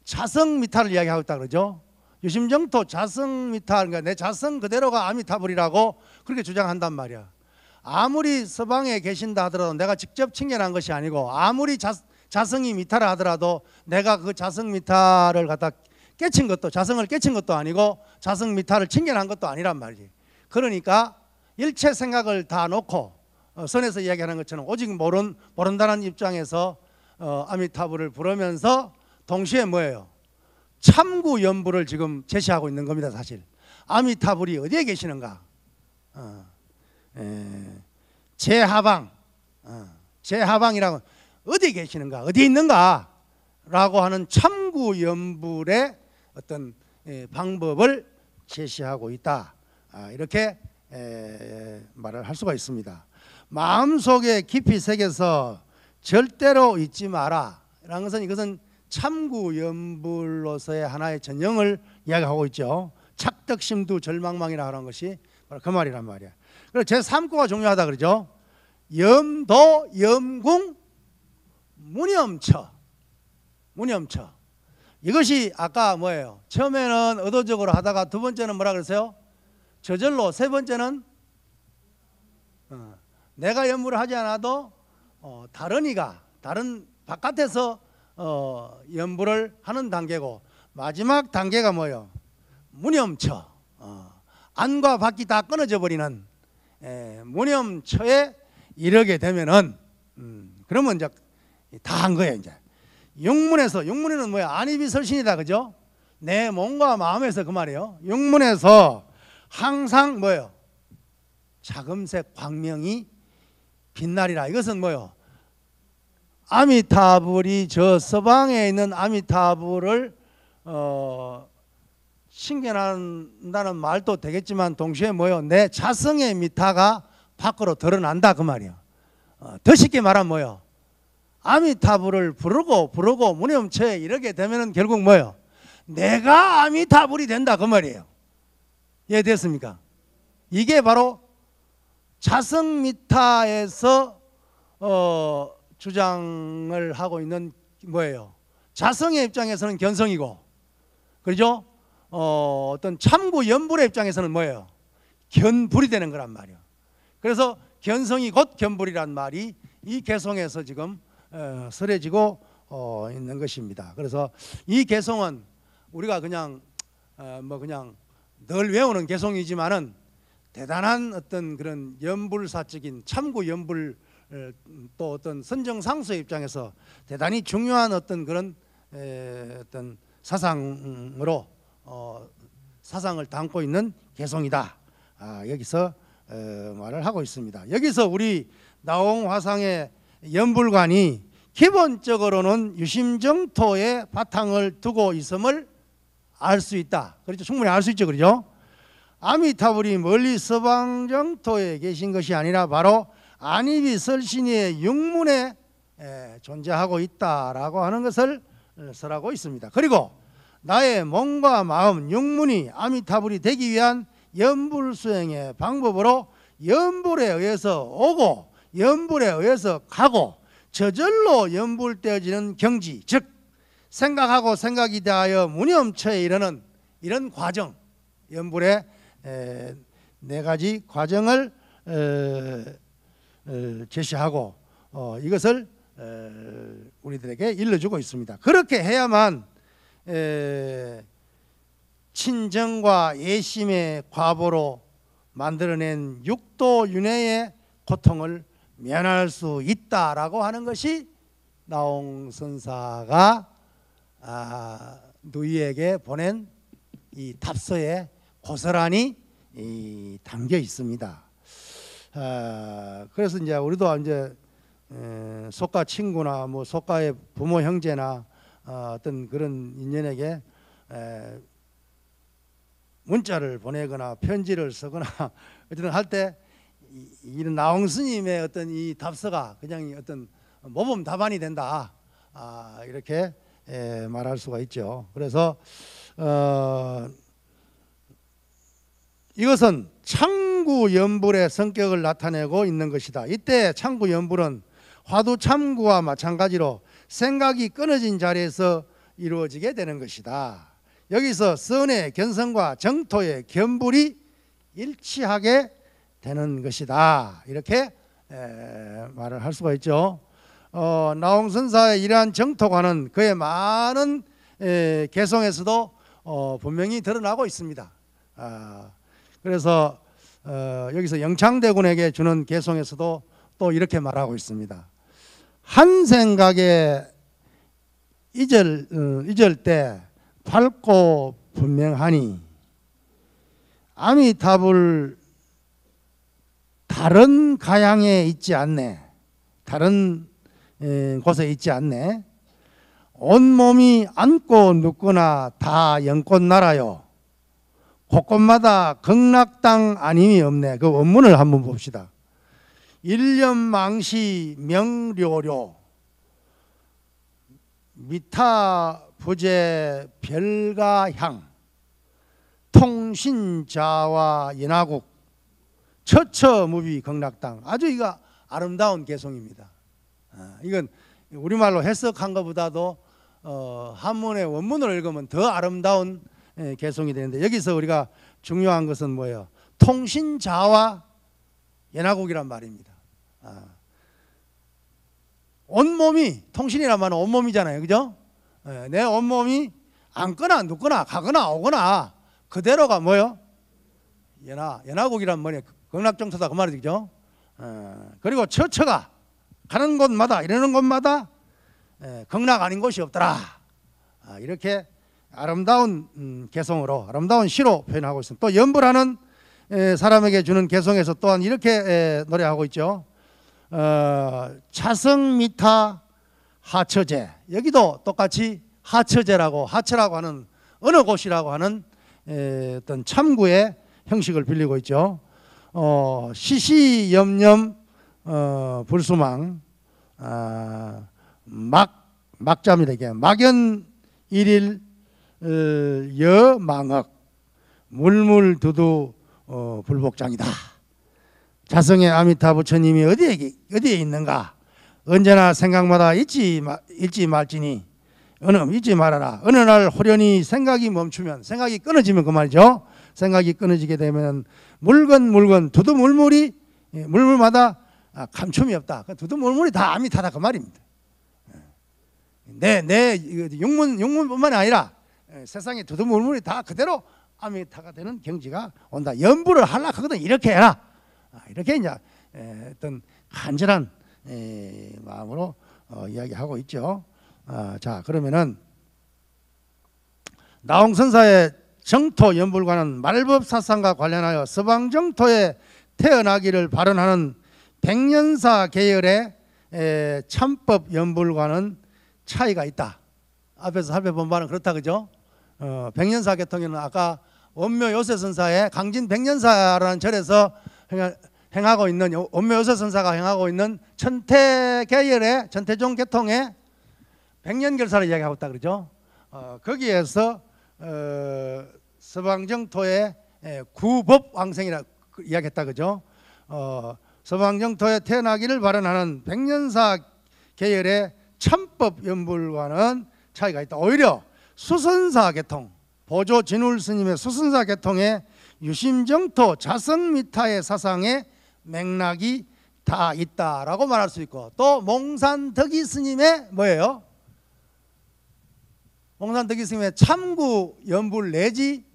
자성미타를 이야기하고 있다 그러죠. 유심정토 자성미타, 그러니까 내 자성 그대로가 아미타불이라고 그렇게 주장한단 말이야. 아무리 서방에 계신다 하더라도 내가 직접 칭견한 것이 아니고, 아무리 자성이 미타라 하더라도 내가 그 자성 미타를 갖다 깨친 것도, 자성을 깨친 것도 아니고 자성 미타를 칭견한 것도 아니란 말이지. 그러니까 일체 생각을 다 놓고 선에서 이야기하는 것처럼 오직 모른다는 입장에서 아미타불을 부르면서 동시에 뭐예요? 참구 염불을 지금 제시하고 있는 겁니다. 사실 아미타불이 어디에 계시는가? 제하방, 제하방이라고 어디에 계시는가? 어디에 있는가? 라고 하는 참구연불의 어떤 방법을 제시하고 있다. 이렇게 말을 할 수가 있습니다. 마음속에 깊이 새겨서 절대로 잊지 마라 라는 것은, 이것은 참구연불로서의 하나의 전형을 이야기하고 있죠. 착덕심두 절망망이라 하는 것이 바로 그 말이란 말이야. 그리고 제3구가 중요하다 그러죠. 염도 염궁 무념처, 무념처. 이것이 아까 뭐예요? 처음에는 의도적으로 하다가 두 번째는 뭐라 그랬어요? 저절로, 세 번째는 내가 연불을 하지 않아도 다른 이가, 다른 바깥에서 연불을 하는 단계고, 마지막 단계가 뭐예요? 무념처, 안과 밖이 다 끊어져 버리는 무념처에 이르게 되면은 그러면 이제 다 한 거예요. 이제 육문에서, 육문에는 뭐야? 안이비설신이다, 그죠? 내 몸과 마음에서, 그 말이에요. 육문에서 항상 뭐예요? 자금색 광명이 빛나리라. 이것은 뭐예요? 아미타불이 저 서방에 있는 아미타불을 신견한다는 말도 되겠지만, 동시에 뭐예요? 내 자성의 미타가 밖으로 드러난다, 그 말이에요. 더 쉽게 말하면 뭐예요? 아미타불을 부르고 무념처에 이르게 되면은 결국 뭐예요? 내가 아미타불이 된다, 그 말이에요. 이해됐습니까? 이게 바로 자성미타에서 주장을 하고 있는 뭐예요? 자성의 입장에서는 견성이고, 그렇죠? 어떤 참구 연불의 입장에서는 뭐예요? 견불이 되는 거란 말이에요. 그래서 견성이 곧 견불이란 말이 이 개성에서 지금 설해지고 있는 것입니다. 그래서 이 개성은 우리가 그냥 그냥 늘 외우는 개성이지만은 대단한 어떤 그런 연불사적인 참구 연불, 또 어떤 선정상수의 입장에서 대단히 중요한 어떤 그런 어떤 사상으로 사상을 담고 있는 개성이다. 여기서 말을 하고 있습니다. 여기서 우리 나홍화상의 연불관이 기본적으로는 유심정토의 바탕을 두고 있음을 알 수 있다. 그렇죠? 충분히 알 수 있죠, 그렇죠? 아미타불이 멀리 서방정토에 계신 것이 아니라 바로 안이비설신의 육문에 존재하고 있다라고 하는 것을 설하고 있습니다. 그리고 나의 몸과 마음, 육문이 아미타불이 되기 위한 연불 수행의 방법으로 연불에 의해서 오고 연불에 의해서 가고 저절로 연불되어지는 경지, 즉 생각하고 생각이 대하여 무념처에 이르는 이런 과정, 연불의 네 가지 과정을 제시하고 이것을 우리들에게 일러주고 있습니다. 그렇게 해야만 친정과 예심의 과보로 만들어낸 육도윤회의 고통을 면할 수 있다라고 하는 것이 나홍선사가 누이에게 보낸 이 답서에 고스란히 담겨 있습니다. 그래서 이제 우리도 이제 속가 친구나 뭐 속가의 부모 형제나 어떤 그런 인연에게 문자를 보내거나 편지를 쓰거나 어쨌든 할 때 이런 나홍 스님의 어떤 이 답서가 그냥 어떤 모범 답안이 된다, 이렇게 말할 수가 있죠. 그래서 이것은 참구연불의 성격을 나타내고 있는 것이다. 이때 참구연불은 화두참구와 마찬가지로 생각이 끊어진 자리에서 이루어지게 되는 것이다. 여기서 선의 견성과 정토의 견불이 일치하게 되는 것이다. 이렇게 말을 할 수가 있죠. 나홍선사의 이러한 정토관은 그의 많은 개성에서도 분명히 드러나고 있습니다. 그래서 여기서 영창대군에게 주는 개성에서도 또 이렇게 말하고 있습니다. 한 생각에 잊을 때 밝고 분명하니 아미타불 다른 가양에 있지 않네. 다른 곳에 있지 않네. 온몸이 앉고 눕거나 다 연꽃 나라요. 곳곳마다 극락당 아님이 없네. 그 원문을 한번 봅시다. 일념망시 명료료 미타 부재 별가향 통신자와 연화국 처처무비 극락당. 아주 이거 아름다운 개성입니다. 이건 우리말로 해석한 것보다도 한문의 원문을 읽으면 더 아름다운 개성이 되는데, 여기서 우리가 중요한 것은 뭐예요? 통신자와 연화국이란 말입니다. 온몸이, 통신이란 말은 온몸이잖아요, 그죠? 내 온몸이 앉거나 눕거나 가거나 오거나 그대로가 뭐예요? 연화국이란 뭐예요? 극락정토다 그 말이죠. 그리고 처처가 가는 곳마다 이러는 곳마다 극락 아닌 곳이 없더라. 이렇게 아름다운 개성으로, 아름다운 시로 표현하고 있습니다. 또 연불하는 사람에게 주는 개성에서 또한 이렇게 노래하고 있죠. 차성미타 하처제. 여기도 똑같이 하처제라고, 하처라고 하는 어느 곳이라고 하는 어떤 참구의 형식을 빌리고 있죠. 시시염염 불수망 막자입니다. 이게 막연 일일 여망억 물물두두 불복장이다. 자성의 아미타 부처님이 어디에 있는가? 언제나 생각마다 잊지 말지니 잊지 말아라. 어느 날 호련히 생각이 멈추면, 생각이 끊어지면 그 말이죠. 생각이 끊어지게 되면 물건 두두물물이 물물마다 감춤이 없다. 두두물물이 다 아미타다 그 말입니다. 내 육문뿐만이 아니라 세상의 두두물물이 다 그대로 아미타가 되는 경지가 온다. 연불을 하려고 하거든 이렇게 해라. 이렇게 이제 어떤 간절한 마음으로 이야기하고 있죠. 자, 그러면은 나홍선사의 정토 연불과는 말법사상과 관련하여 서방정토에 태어나기를 발언하는 백년사 계열의 참법 연불과는 차이가 있다. 앞에서 살펴본 바는 그렇다, 그죠? 백년사 계통에는 아까 원묘 요세선사의 강진 백년사라는 절에서 행하고 있는, 원묘 요세선사가 행하고 있는 천태 계열의 천태종 계통의 백년결사를 이야기하고 있다, 그러죠? 거기에서 서방정토의 구법왕생이라 이야기했다, 그죠? 서방정토에 태어나기를 발언하는 백년사 계열의 참법 연불과는 차이가 있다. 오히려 수선사 계통, 보조 진울 스님의 수선사 계통의 유심정토 자성미타의 사상에 맥락이 다 있다라고 말할 수 있고, 또 몽산덕이 스님의 뭐예요? 몽산덕이 스님의 참구 연불 내지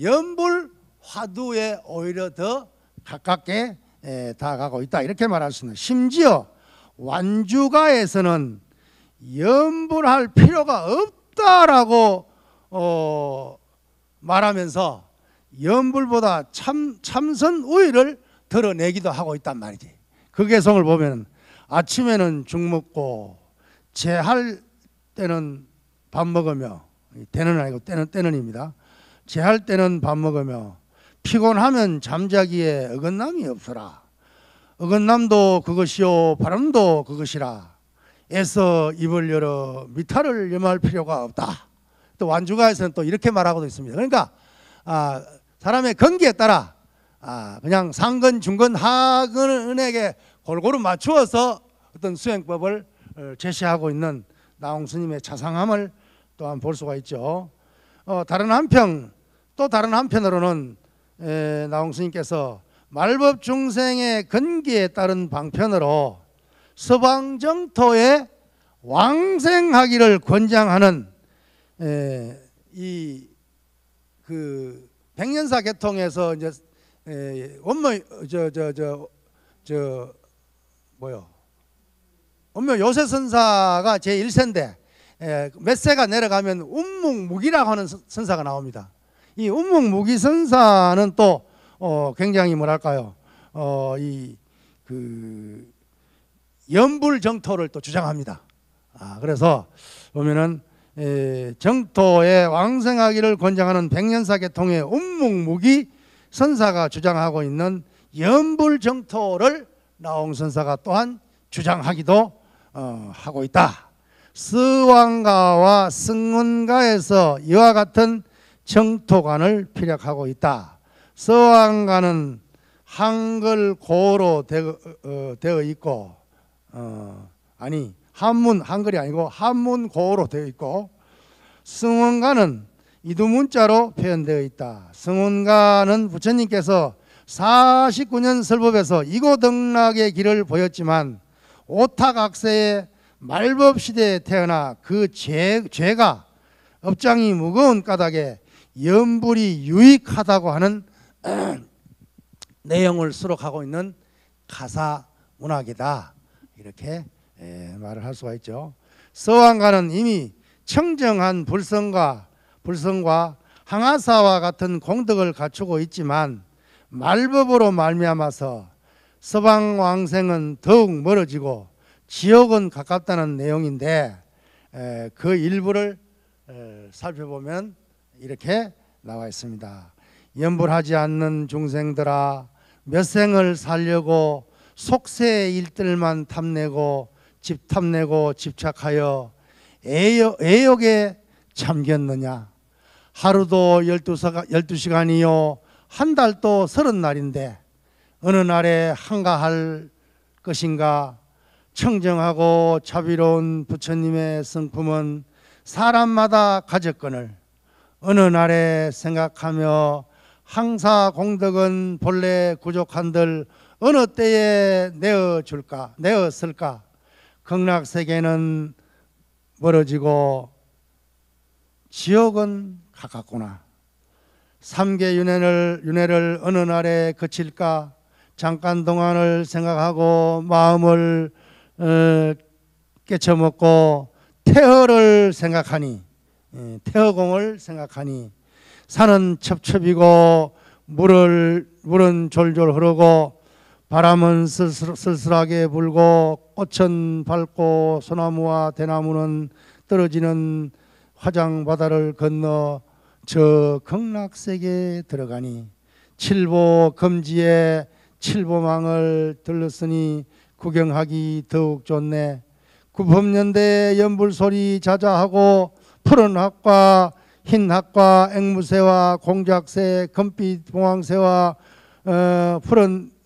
연불 화두에 오히려 더 가깝게 다가가고 있다, 이렇게 말할 수 있는. 심지어 완주가에서는 연불할 필요가 없다라고 말하면서 연불보다 참선 우위를 드러내기도 하고 있단 말이지. 그 개성을 보면 아침에는 죽 먹고 제할 때는 밥 먹으며, 때는 아니고 때는입니다. 제할 때는 밥 먹으며 피곤하면 잠자기에 어긋남이 없어라. 어긋남도 그것이요 바람도 그것이라. 애써 입을 열어 미타를 염할 필요가 없다. 또 완주가에서는 또 이렇게 말하고도 있습니다. 그러니까 사람의 건기에 따라 그냥 상근, 중근, 하근에게 골고루 맞추어서 어떤 수행법을 제시하고 있는 나홍스님의 자상함을 또한 볼 수가 있죠. 다른 한편으로는 나홍스님께서 말법 중생의 건기에 따른 방편으로 서방정토에 왕생하기를 권장하는 이 그 백년사 계통에서 이제 원묘 원묘 요세선사가 제1세인데 몇 세가 내려가면 운묵무기라고 하는 선사가 나옵니다. 이 운목무기선사는 또 굉장히 뭐랄까요? 이 그 연불정토를 또 주장합니다. 그래서 보면은 정토에 왕생하기를 권장하는 백년사 계통의 운목무기 선사가 주장하고 있는 연불정토를 나홍선사가 또한 주장하기도 하고 있다. 서왕가와 승원가에서 이와 같은 정토관을 피력하고 있다. 서왕가는 한글 고로 되어 있고 아니 한글이 아니고 한문 고로 되어 있고, 승원가는 이두문자로 표현되어 있다. 승원가는 부처님께서 49년 설법에서 이고등락의 길을 보였지만 오타각세의 말법시대에 태어나 그 죄가 업장이 무거운 까닭에 연불이 유익하다고 하는 내용을 수록하고 있는 가사문학이다, 이렇게 말을 할 수가 있죠. 서왕가는 이미 청정한 불성과 항아사와 같은 공덕을 갖추고 있지만 말법으로 말미암아서 서방왕생은 더욱 멀어지고 지옥은 가깝다는 내용인데, 그 일부를 살펴보면 이렇게 나와 있습니다. 연불하지 않는 중생들아, 몇 생을 살려고 속세의 일들만 탐내고 집착하여 애욕에 잠겼느냐. 하루도 12시간이요 한 달도 30날인데 어느 날에 한가할 것인가. 청정하고 자비로운 부처님의 성품은 사람마다 가졌거늘 어느 날에 생각하며 항사 공덕은 본래 부족한들 어느 때에 내었을까. 극락세계는 멀어지고 지옥은 가깝구나. 삼계윤회를 어느 날에 그칠까. 잠깐 동안을 생각하고 마음을 깨쳐먹고 태허를 생각하니, 태허공을 생각하니 산은 첩첩이고 물은 졸졸 흐르고 바람은 쓸쓸하게 불고 꽃은 밝고 소나무와 대나무는 떨어지는 화장바다를 건너 저 극락세계에 들어가니 칠보 금지에 칠보망을 들렀으니 구경하기 더욱 좋네. 구법연대의 연불소리 자자하고 푸른학과 흰학과 앵무새와 공작새 금빛 봉황새와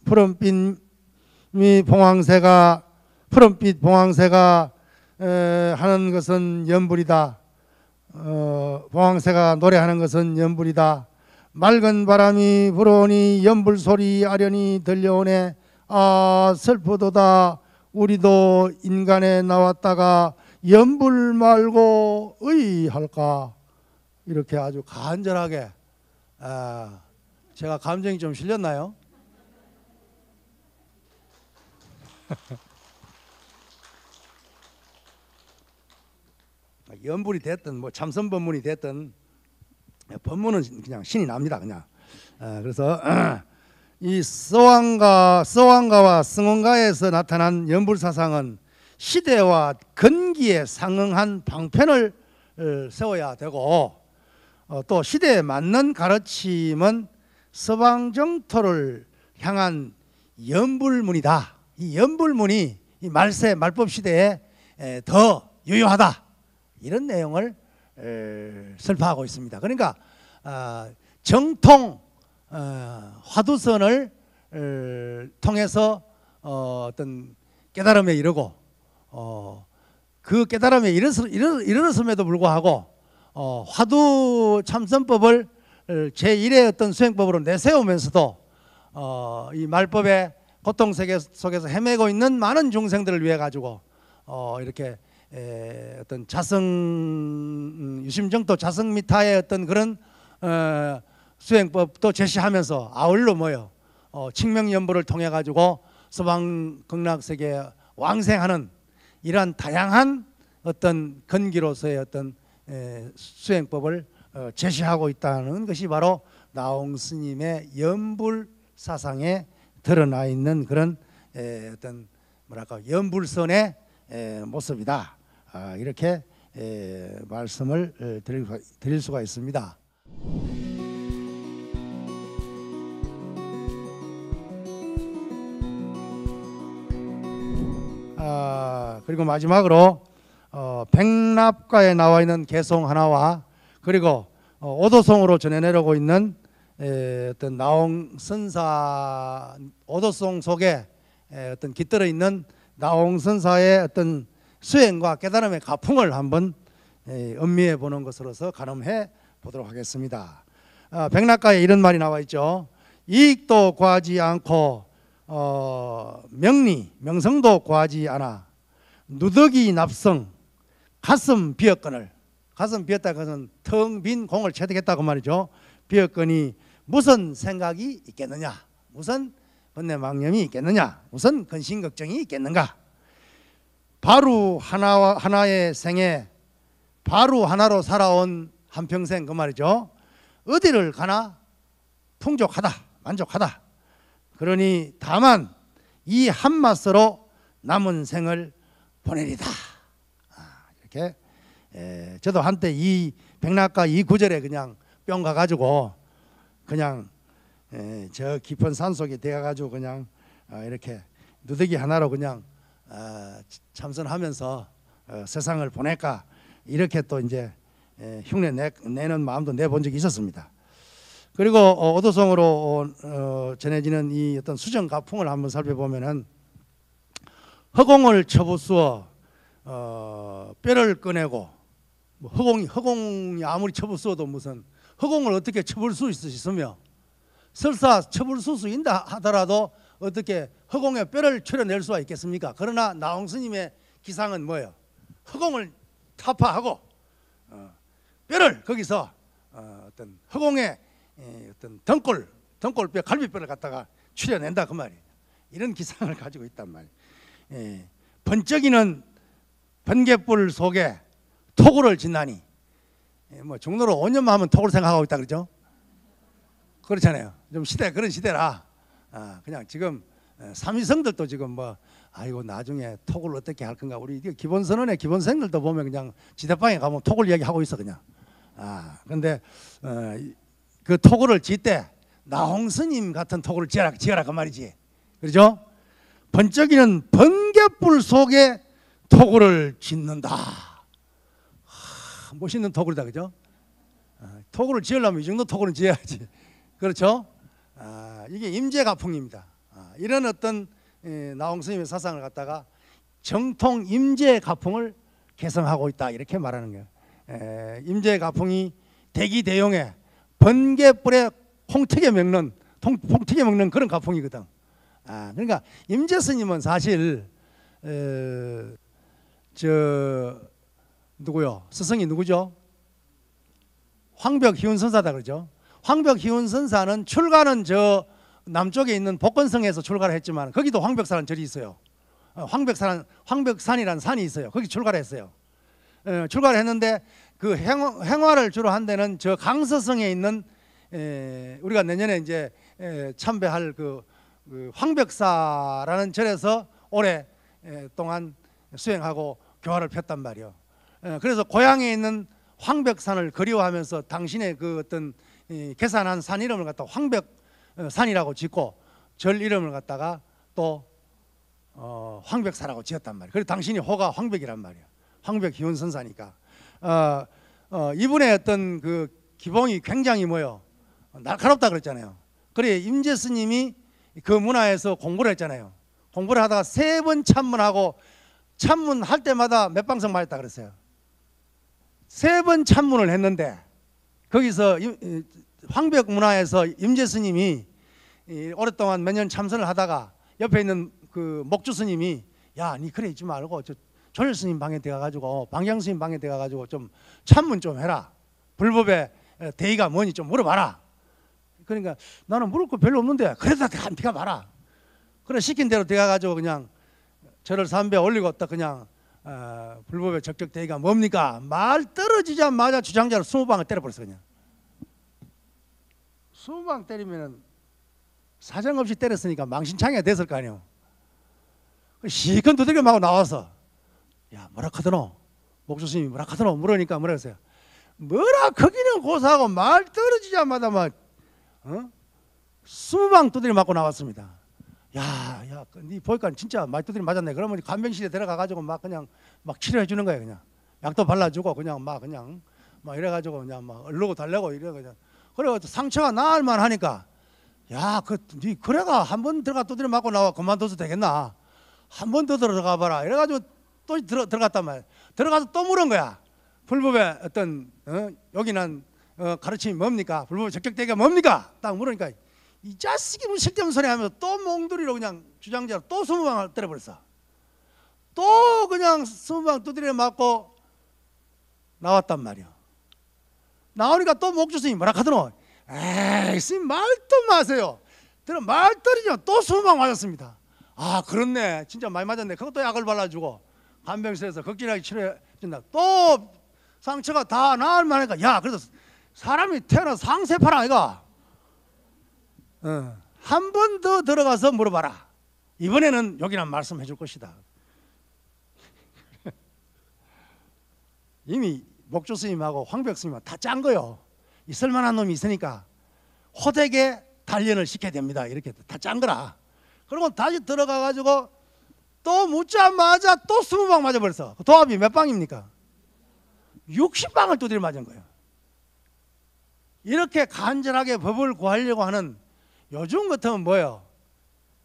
푸른빛 봉황새가 하는 것은 연불이다. 봉황새가 노래하는 것은 연불이다. 맑은 바람이 불어오니 연불소리 아련히 들려오네. 아 슬프도다. 우리도 인간에 나왔다가 연불 말고 의할까. 이렇게 아주 간절하게, 제가 감정이 좀 실렸나요? 연불이 됐든 뭐 참선법문이 됐든 법문은 그냥 신이 납니다. 그냥. 그래서 이 서왕가와 승원가에서 나타난 연불사상은 시대와 건기에 상응한 방편을 세워야 되고, 또 시대에 맞는 가르침은 서방정토를 향한 연불문이다. 이 연불문이 이 말법 시대에 더 유효하다, 이런 내용을 설파하고 있습니다. 그러니까 정통 화두선을 통해서 어떤 깨달음에 이르고, 그 깨달음에 이르렀음에도 불구하고 화두 참선법을 제1의 어떤 수행법으로 내세우면서도 이 말법의 고통세계 속에서 헤매고 있는 많은 중생들을 위해 가지고 이렇게 어떤 유심정토 자성미타의 어떤 그런 수행법도 제시하면서 아울러 칙명연불을 통해 가지고 서방 극락세계에 왕생하는 이러한 다양한 어떤 건기로서의 어떤 수행법을 제시하고 있다는 것이 바로 나홍 스님의 연불 사상에 드러나 있는 그런 어떤 뭐랄까 연불선의 모습이다. 이렇게 말씀을 드릴 수가 있습니다. 그리고 마지막으로 백납가에 나와 있는 개송 하나와 그리고 오도송으로 전해 내려오고 있는 어떤 나홍 선사 오도송 속에 어떤 깃들어 있는 나홍 선사의 어떤 수행과 깨달음의 가풍을 한번 음미해 보는 것으로서 가늠해 보도록 하겠습니다. 백낙가에 이런 말이 나와 있죠. 이익도 구하지 않고 명성도 구하지 않아 누더기 납성 가슴 비었거늘. 가슴 비었다 그것은 텅 빈 공을 채우겠다 그 말이죠. 비었거니 무슨 생각이 있겠느냐, 무슨 번뇌망념이 있겠느냐, 무슨 근심 걱정이 있겠는가. 바로 하나의 생에 바로 하나로 살아온 한평생 그 말이죠. 어디를 가나 풍족하다, 만족하다. 그러니 다만 이 한맛으로 남은 생을 보내리다. 이렇게 저도 한때 이 백낙가 이 구절에 그냥 뿅 가가지고 그냥 저 깊은 산속에 들어가가지고 그냥 이렇게 누더기 하나로 그냥 참선하면서 세상을 보낼까 이렇게 또 이제 흉내 내는 마음도 내본 적이 있었습니다. 그리고 오도송으로 전해지는 이 어떤 수정 가풍을 한번 살펴보면은 허공을 쳐부수어 뼈를 꺼내고 허공이 아무리 쳐부수어도 무슨 허공을 어떻게 쳐볼 수 있으시며 설사 쳐볼 수 있다 하더라도 어떻게 허공에 뼈를 추려낼 수가 있겠습니까? 그러나 나홍 스님의 기상은 뭐예요? 허공을 타파하고 뼈를 거기서 어떤 허공에 어떤 등골뼈 갈비뼈를 갖다가 추려낸다 그 말이에요. 이런 기상을 가지고 있단 말이에요. 번쩍이는 번갯불 속에 토굴을 짓나니 뭐 종로로 5년만 하면 토굴 생각하고 있다 그러죠. 그렇잖아요. 좀 그런 시대라 그냥 지금 삼위성들도 지금 뭐 아이고 나중에 토굴 어떻게 할 건가. 우리 기본선언의 기본생들도 보면 그냥 지대방에 가면 토굴 이야기하고 있어 그냥. 근데 그 토굴을 짓때 나홍 스님 같은 토굴을 지어라 그 말이지. 그렇죠? 번쩍이는 번갯불 속에 토굴을 짓는다. 멋있는 토굴이다 그죠? 토굴을 지으려면 이 정도 토굴은 지어야지. 그렇죠? 이게 임재가풍입니다. 이런 어떤 나홍 스님의 사상을 갖다가 정통 임재가풍을 개성하고 있다 이렇게 말하는 거예요. 임재가풍이 대기대용에 번개불에 콩튀게 먹는 그런 가풍이거든. 그러니까 임재 스님은 사실 누구요? 스승이 누구죠? 황벽희운 선사다 그러죠. 황벽희운 선사는 출가는 저 남쪽에 있는 복건성에서 출가를 했지만 거기도 황벽사라는 절이 있어요. 황벽산이라는 산이 있어요. 거기 출가를 했어요. 출가를 했는데 그 행화를 주로 한 데는 저 강서성에 있는 우리가 내년에 이제 참배할 그 황벽사라는 절에서 오랫동안 수행하고 교화를 폈단 말이에요. 그래서 고향에 있는 황벽산을 그리워하면서 당신의 그 어떤 계산한 산 이름을 갖다 황벽산이라고 짓고 절 이름을 갖다가 또 황벽사라고 지었단 말이에요. 그래서 당신이 호가 황벽이란 말이에요. 황벽희운 선사니까. 이분의 어떤 그 기봉이 굉장히 뭐요? 날카롭다 그랬잖아요. 그래 임재 스님이 그 문화에서 공부를 했잖아요. 공부를 하다가 3번 참문하고 참문할 때마다 몇 방석 맞았다 그랬어요. 3번 참문을 했는데 거기서 황벽 문화에서 임재 스님이 오랫동안 몇 년 참선을 하다가 옆에 있는 그 목주 스님이 야, 니 그래 있지 말고 저 조열 스님 방에 들어가가지고 방경 스님 방에 들어가가지고 좀 참문 좀 해라. 불법의 대의가 뭐니 좀 물어봐라. 그러니까 나는 물을 거 별로 없는데 그래도 네가 봐라. 그래 시킨 대로 들어가가지고 그냥 절을 3배 올리고 딱 그냥 불법의 적격 대의가 뭡니까? 말 떨어지자마자 주장자를 20방을 때려버렸어. 그냥 20방 때리면은 사정없이 때렸으니까 망신창이가 됐을 거 아니에요. 시큰 두들겨 맞고 나와서 야 뭐라 카드노? 목조스님이 뭐라 카드노? 물으니까 뭐라 했어요? 뭐라 거기는 고사하고 말 떨어지자마자 막 20방 두드려 맞고 나왔습니다. 야, 니 보니까 진짜 많이 두드려 맞았네. 그러면 간병실에 들어가가지고 막 그냥 막 치료해 주는 거예요. 그냥 약도 발라주고 그냥 막 이래가지고 그냥 막 얼르고 달래고 이래 그냥. 그래가지고 상처가 나을만 하니까 야, 니 그래가 한 번 들어가 두드려 맞고 나와 그만둬도 되겠나? 한 번 더 들어가 봐라. 이래가지고 또 들어갔단 말이야. 들어가서 또 물은 거야. 불법의 어떤 여기는 가르침이 뭡니까? 불법의 적격대가 뭡니까? 딱 물으니까 이 자식이 뭐 쓸데없는 소리 하면서 또 몽둥이로 그냥 주장자로 또 20방을 때려버렸어. 또 그냥 20방 두드려 맞고 나왔단 말이야. 나오니까 또 목주스님이 뭐라 하더노? 에이 스님 말도 마세요. 말 떨어지면 또 20방 맞았습니다. 아 그렇네. 진짜 많이 맞았네. 그것도 약을 발라주고 간병실에서 극진하게 치료해준다. 또 상처가 다 나을 만하니까 야 그래도 사람이 태어나 상세파라 아이가. 한 번 더 들어가서 물어봐라. 이번에는 여기란 말씀해 줄 것이다. 이미 목조 스님하고 황벽 스님하고 다 짠 거요. 있을만한 놈이 있으니까 호되게 단련을 시켜야 됩니다. 이렇게 다 짠 거라. 그리고 다시 들어가 가지고 또 묻자마자 또 20방 맞아버렸어. 도합이 몇 방입니까? 60방을 두드려 맞은 거예요. 이렇게 간절하게 법을 구하려고 하는 요즘 같으면 뭐예요?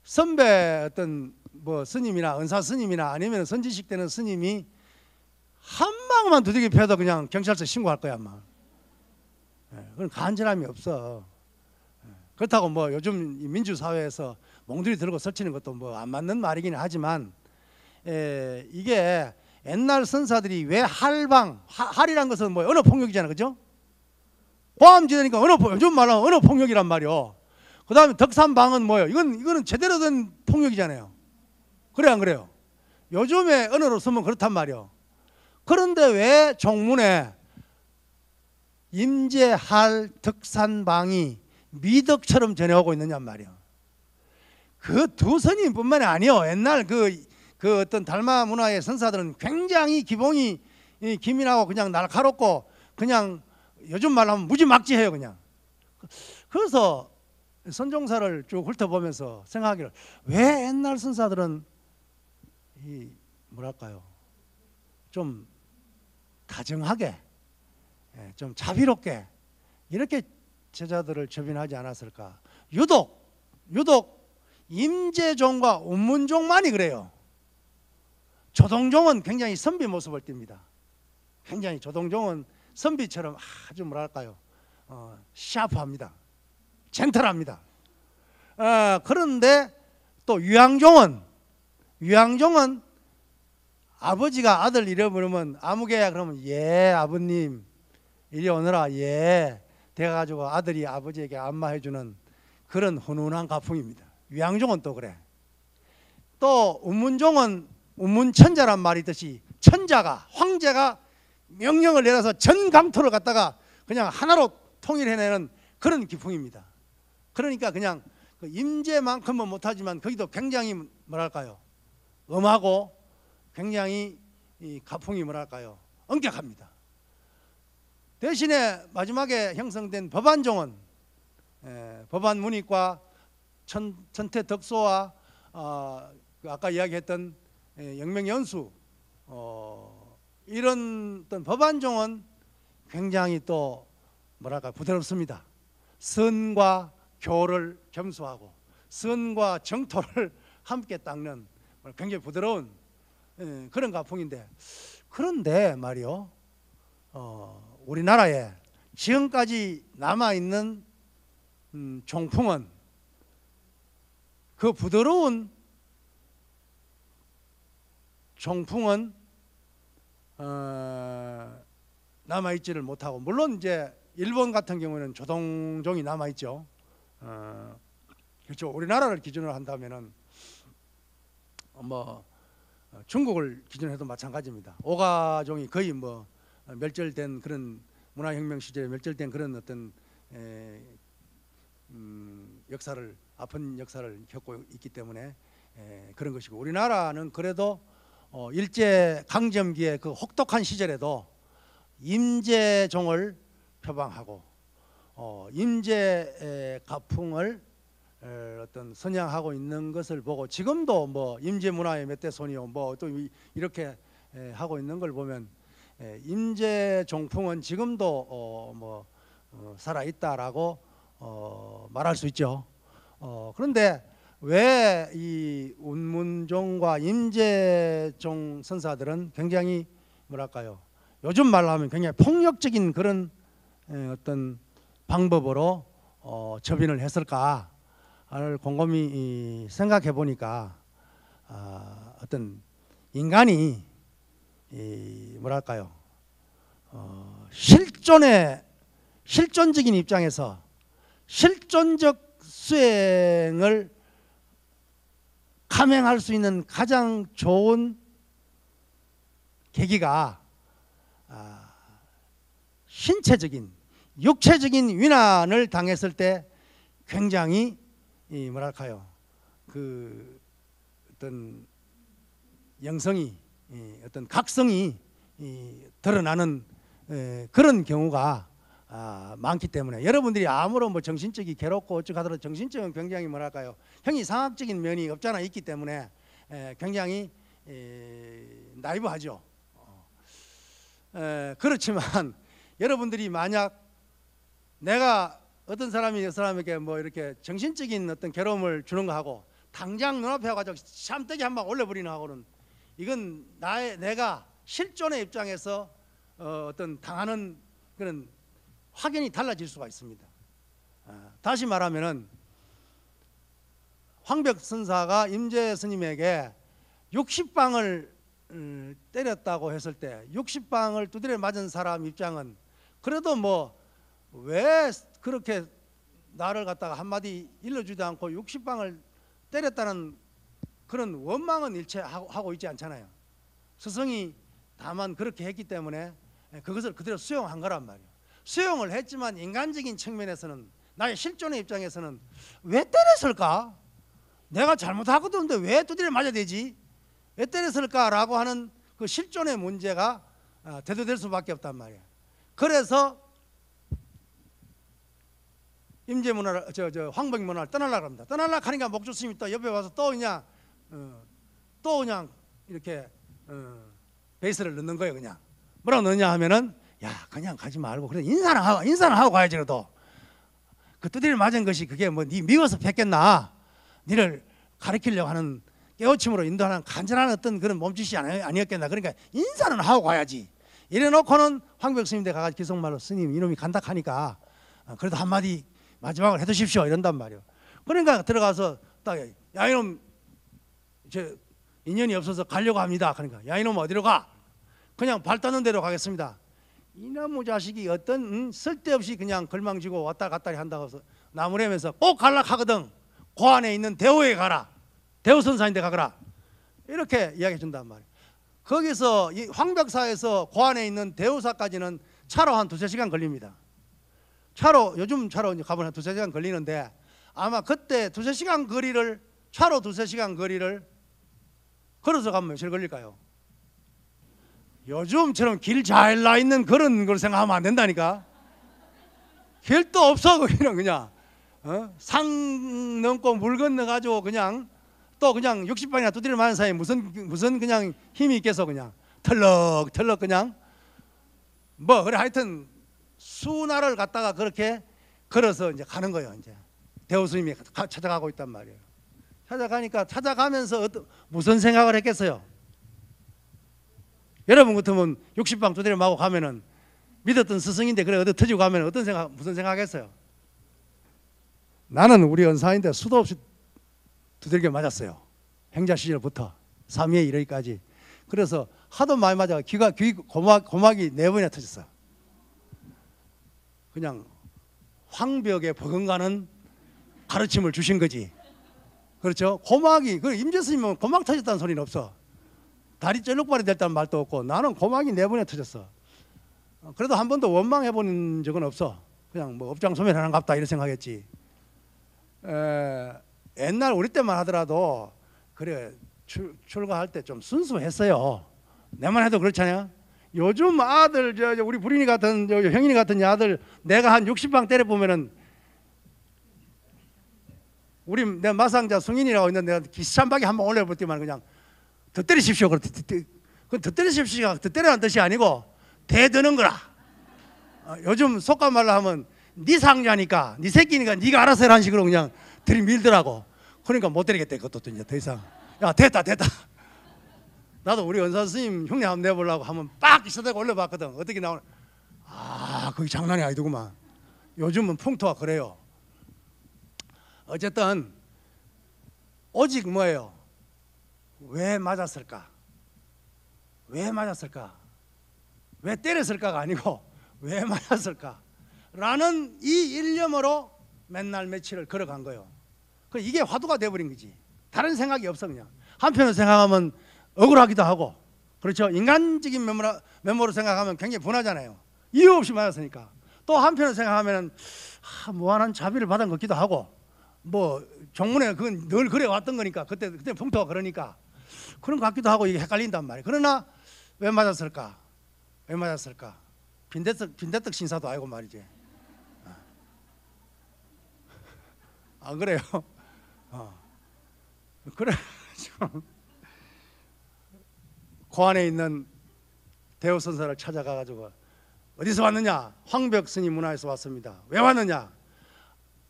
선배 어떤 뭐 스님이나 은사 스님이나 아니면 선지식 되는 스님이 한 방만 두들겨 패도 그냥 경찰서 신고할 거야 아마. 그건 간절함이 없어. 그렇다고 뭐 요즘 민주사회에서 몽둥이 들고 설치는 것도 뭐 안 맞는 말이긴 하지만 이게 옛날 선사들이 왜 할이란 것은 뭐 언어 폭력이잖아, 그죠? 보암 지대니까 요즘 말하면 언어 폭력이란 말이요. 그 다음에 덕산방은 뭐예요? 이거는 제대로 된 폭력이잖아요. 그래 안 그래요? 요즘에 언어로 쓰면 그렇단 말이요. 그런데 왜 종문에 임재할 덕산방이 미덕처럼 전해오고 있느냐 말이요. 그 두 스님뿐만이 아니요. 옛날 그 어떤 달마 문화의 선사들은 굉장히 기봉이 기민하고 그냥 날카롭고 그냥 요즘 말로 하면 무지막지해요 그냥. 그래서 선종사를 쭉 훑어보면서 생각하기를 왜 옛날 선사들은 이 뭐랄까요 좀 다정하게 좀 자비롭게 이렇게 제자들을 접인하지 않았을까. 유독 임재종과 운문종만이 그래요. 조동종은 굉장히 선비 모습을 띱니다. 굉장히 조동종은 선비처럼 아주 뭐랄까요 샤프합니다. 젠틀합니다. 그런데 또 유양종은 아버지가 아들 잃어버리면 아무개야 그러면 예 아버님 이리 오너라 예 돼가지고 아들이 아버지에게 안마해주는 그런 훈훈한 가풍입니다. 유양종은 또 그래. 또 운문종은 운문천자란 말이 있듯이 천자가 황제가 명령을 내려서 전 강토를 갖다가 그냥 하나로 통일해내는 그런 기풍입니다. 그러니까 그냥 그 임재만큼은 못하지만 거기도 굉장히 뭐랄까요 엄하고 굉장히 이 가풍이 뭐랄까요 엄격합니다. 대신에 마지막에 형성된 법안종은 법안문익과 천태덕소와 아까 이야기했던 영명연수 이런 어떤 법안종은 굉장히 또 뭐랄까 부드럽습니다. 선과 교를 겸수하고 선과 정토를 함께 닦는 굉장히 부드러운 그런 가풍인데 그런데 말이요 우리나라에 지금까지 남아있는 종풍은 그 부드러운 종풍은 남아있지를 못하고 물론 이제 일본 같은 경우는 조동종이 남아있죠. 그렇죠. 우리나라를 기준으로 한다면은 뭐 중국을 기준으로 해도 마찬가지입니다. 오가종이 거의 뭐 멸절된 그런 문화혁명 시절에 멸절된 그런 어떤 역사를 아픈 역사를 겪고 있기 때문에 그런 것이고, 우리나라는 그래도 일제 강점기의 그 혹독한 시절에도 임제종을 표방하고 임제 가풍을 어떤 선양하고 있는 것을 보고, 지금도 뭐 임제 문화의 몇 대 손이요 뭐 또 이렇게 하고 있는 걸 보면 임제 종풍은 지금도 살아 있다라고 말할 수 있죠. 그런데 왜 이 운문종과 임제종 선사들은 굉장히 뭐랄까요, 요즘 말로 하면 굉장히 폭력적인 그런 어떤 방법으로 접인을 했을까를 곰곰이 생각해 보니까 어떤 인간이 뭐랄까요, 실존적인 입장에서 실존적 수행을 감행할 수 있는 가장 좋은 계기가 신체적인 육체적인 위난을 당했을 때 굉장히 뭐랄까요, 그 어떤 영성이 어떤 각성이 드러나는 그런 경우가 많기 때문에, 여러분들이 아무런 뭐 정신적이 괴롭고 어쩌고 하더라도 정신적은 굉장히 뭐랄까요, 형이상학적인 면이 없잖아 있기 때문에 굉장히 나이브하죠. 그렇지만 여러분들이 만약 내가 어떤 사람이 이 사람에게 뭐 이렇게 정신적인 어떤 괴로움을 주는 거하고 당장 눈앞에 와가지고 샴뜨기 한 방 올려버리는 하고는, 이건 내가 실존의 입장에서 어떤 당하는 그런 확연히 달라질 수가 있습니다. 다시 말하면은 황벽 선사가 임재 스님에게 60방을 때렸다고 했을 때 60방을 두드려 맞은 사람 입장은 그래도 뭐 왜 그렇게 나를 갖다가 한마디 일러주지 않고 60방을 때렸다는 그런 원망은 일체하고 있지 않잖아요. 스승이 다만 그렇게 했기 때문에 그것을 그대로 수용한 거란 말이에요. 수용을 했지만 인간적인 측면에서는, 나의 실존의 입장에서는 왜 때렸을까? 내가 잘못하고도 없는데 왜 두드려 맞아야 되지? 왜 때렸을까라고 하는 그 실존의 문제가 대두될 수밖에 없단 말이에요. 그래서 임제문화를 황벽문화를 떠나려고 합니다. 떠나려고 하니까 목조스님이 또 옆에 와서 또 그냥 이렇게 베이스를 넣는 거예요. 그냥 뭐라고 넣느냐 하면은, 야 그냥 가지 말고 그래 인사는 하고 가야지. 그래도 그 두드려 맞은 것이 그게 뭐 네 미워서 뱉겠나, 니를 가르치려고 하는 깨우침으로 인도하는 간절한 어떤 그런 몸짓이 아니었겠나. 그러니까 인사는 하고 가야지. 이래 놓고는 황벽 스님한테 가가지고 기속말로, 스님 이놈이 간닥하니까 그래도 한마디 마지막으로 해두십시오 이런단 말이에요. 그러니까 들어가서 딱, 야 이놈 저 인연이 없어서 가려고 합니다. 그러니까 야 이놈 어디로 가? 그냥 발 떠는 대로 가겠습니다. 이놈의 자식이 어떤 쓸데없이 그냥 걸망지고 왔다 갔다 한다고 해서 나무래면서 꼭 갈락 하거든. 그 안에 있는 대우에 가라. 대우 선사인데 가거라. 이렇게 이야기해 준단 말이에요. 거기서 이 황벽사에서 그 안에 있는 대우사까지는 차로 한 2~3시간 걸립니다. 요즘 차로 가보면 한 2~3시간 걸리는데, 아마 그때 2~3시간 거리를, 차로 2~3시간 거리를 걸어서 가면 며칠 걸릴까요? 요즘처럼 길 잘 나 있는 그런 걸 생각하면 안 된다니까. 길도 없어. 거기는 그냥 산 넘고 물 건너가지고 그냥 또 그냥 60방이나 두드려 맞은 사이에 무슨 그냥 힘이 있겠어. 그냥 털럭털럭 그냥 뭐 그래 하여튼 수나를 갖다가 그렇게 걸어서 이제 가는 거예요. 이제 대우 스님이 찾아가고 있단 말이에요. 찾아가면서 무슨 생각을 했겠어요? 여러분 같으면 60방 두드려 맞고 가면은 믿었던 스승인데 그래 어디 터지고 가면 무슨 생각했어요? 나는 우리 은사인데 수도 없이 두들겨 맞았어요. 행자 시절부터 3위에 이르기까지. 그래서 하도 많이 맞아 귀 고막이 4번이나 터졌어. 그냥 황벽에 버금가는 가르침을 주신 거지. 그렇죠? 고막이, 임재 스님은 고막 터졌다는 소리는 없어. 다리 쩔룩발이 됐다는 말도 없고 나는 고막이 4번에 터졌어. 그래도 한 번도 원망해 본 적은 없어. 그냥 뭐 업장소멸하는 갑다 이렇게 생각했지. 옛날 우리 때만 하더라도 그래 출가할 때 좀 순수했어요. 내만 해도 그렇잖아요. 요즘 아들 우리 부린이 같은 형인이 같은 아들 내가 한 60방 때려 보면은 우리 내 마상자 승인이라고 있는데 내가 기시찬박이 한번 올려볼 때만 그냥 더 때리십시오. 그 더 때리십시오가 더 때리라는 뜻이 아니고 대드는 거라. 요즘 속간 말로 하면 네 상자니까 네 새끼니까 네가 알아서 해라는 식으로 그냥 들이밀더라고. 그러니까 못 때리겠대. 그것도 이제 더 이상 야 됐다. 나도 우리 은사 스님 흉내 한번 내보려고 하면 빡 있어대고 올려봤거든. 어떻게 나오나. 그게 장난이 아니더구만. 요즘은 풍토가 그래요. 어쨌든 오직 뭐예요? 왜 맞았을까? 왜 때렸을까가 아니고 왜 맞았을까? 라는 이 일념으로 맨날 며칠을 걸어간 거예요. 이게 화두가 돼버린 거지. 다른 생각이 없어. 그냥 한편으로 생각하면 억울하기도 하고, 그렇죠? 인간적인 면모로 생각하면 굉장히 분하잖아요. 이유 없이 맞았으니까. 또 한편으로 생각하면 무한한 자비를 받은 것 같기도 하고, 뭐 종문에 그건 늘 그래 왔던 거니까 그때 풍토가 그러니까 그런 것 같기도 하고 이게 헷갈린단 말이에요. 그러나 왜 맞았을까? 빈대떡 신사도 아니고 말이지. 안 그래요? 그래. 고안에 있는 대우선사를 찾아가가지고 어디서 왔느냐? 황벽 스님 문화에서 왔습니다. 왜 왔느냐?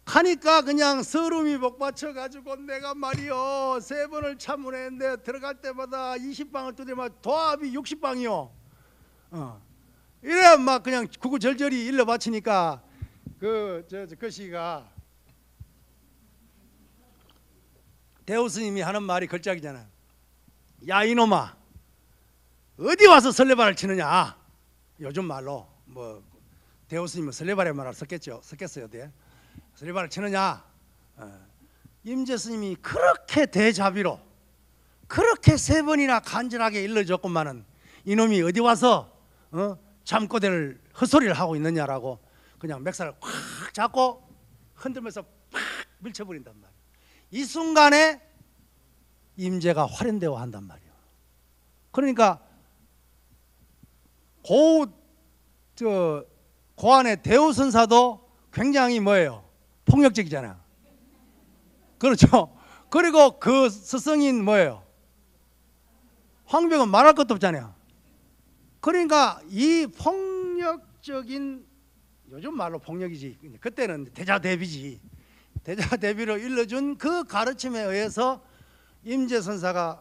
하니까 그냥 서름이 복받쳐가지고 내가 말이요 3번을 참문했는데 들어갈 때마다 20방을 두드리면 도합이 60방이요. 이래 막 그냥 구구절절히 일러 바치니까 그 시가 대우 스님이 하는 말이 걸작이잖아. 야 이놈아, 어디 와서 설레발을 치느냐? 요즘 말로 뭐 대우 스님은 설레발의 말을 썼겠어요. 설레발을 치느냐? 임재 스님이 그렇게 대자비로 그렇게 3번이나 간절하게 일러줬건만은 이놈이 어디 와서 잠꼬대를 헛소리를 하고 있느냐라고 그냥 맥살을 꽉 잡고 흔들면서 팍 밀쳐버린단 말이에요. 이 순간에 임재가 활연되어 한단 말이에요. 그러니까 고안의 대우선사도 굉장히 뭐예요? 폭력적이잖아요. 그렇죠? 그리고 그 스승인 뭐예요? 황벽은 말할 것도 없잖아요. 그러니까 이 폭력적인, 요즘 말로 폭력이지, 그때는 대자대비지. 대자대비로 일러준 그 가르침에 의해서 임재선사가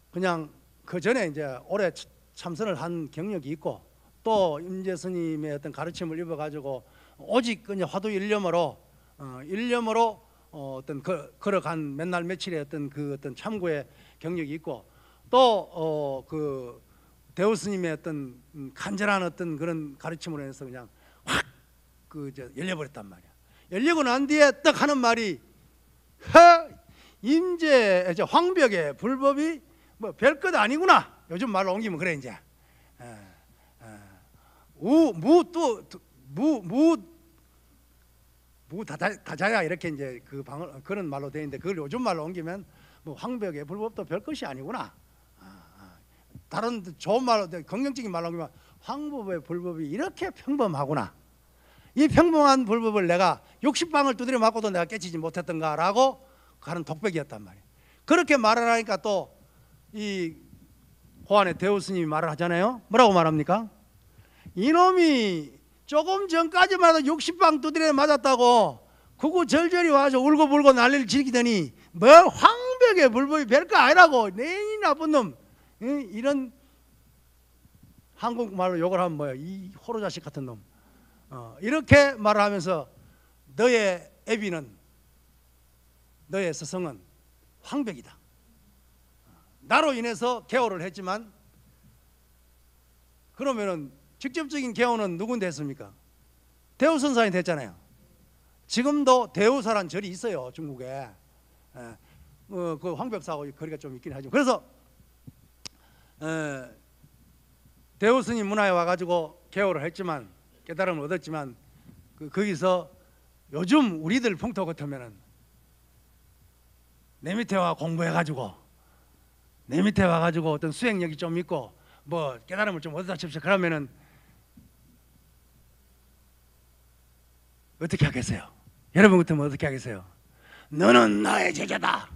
그냥 그 전에 이제 오래 참선을 한 경력이 있고 또 임재스님의 어떤 가르침을 입어가지고 오직 그냥 화두 일념으로 어떤 걸어간 맨날 며칠의 어떤 참고의 경력이 있고 또 그 대우 스님의 어떤 간절한 어떤 그런 가르침으로 해서 그냥 확 열려버렸단 말이야. 열리고 난 뒤에 딱 하는 말이 임재 황벽의 불법이 뭐 별것 아니구나. 요즘 말로 옮기면 그래 이제. 다자야 이렇게 이제 그런 말로 되어 있는데 그걸 요즘 말로 옮기면 뭐 황벽의 불법도 별 것이 아니구나. 다른 좋은 말로 긍정적인 말로 옮기면 황법의 불법이 이렇게 평범하구나. 이 평범한 불법을 내가 60방을 두드려 맞고도 내가 깨치지 못했던가라고 하는 독백이었단 말이에요. 그렇게 말을 하니까 또 이 고안의 대우 스님이 말을 하잖아요. 뭐라고 말합니까? 이놈이 조금 전까지만 해도 60방 두드려 맞았다고 구구절절히 와서 울고불고 난리를 지르더니 뭐 황벽의 불법이 별거 아니라고 내 나쁜 놈, 이런 한국말로 욕을 하면 뭐야, 이 호로자식 같은 놈, 이렇게 말을 하면서 너의 애비는, 너의 스승은 황벽이다. 나로 인해서 개호를 했지만 그러면은 직접적인 개호는 누군데 했습니까? 대우선사님 됐잖아요. 지금도 대우사란 절이 있어요, 중국에. 그 황벽사하고 거리가 좀 있긴 하죠. 그래서 대우 스님 문화에 와가지고 개호를 했지만 깨달음을 얻었지만 거기서 요즘 우리들 풍토 같으면은 내 밑에 와 공부해가지고 내 밑에 와가지고 어떤 수행력이 좀 있고 뭐 깨달음을 좀 얻었다 칩시다. 그러면은 어떻게 하겠어요? 여러분 같으면 어떻게 하겠어요? 너는 나의 제자다.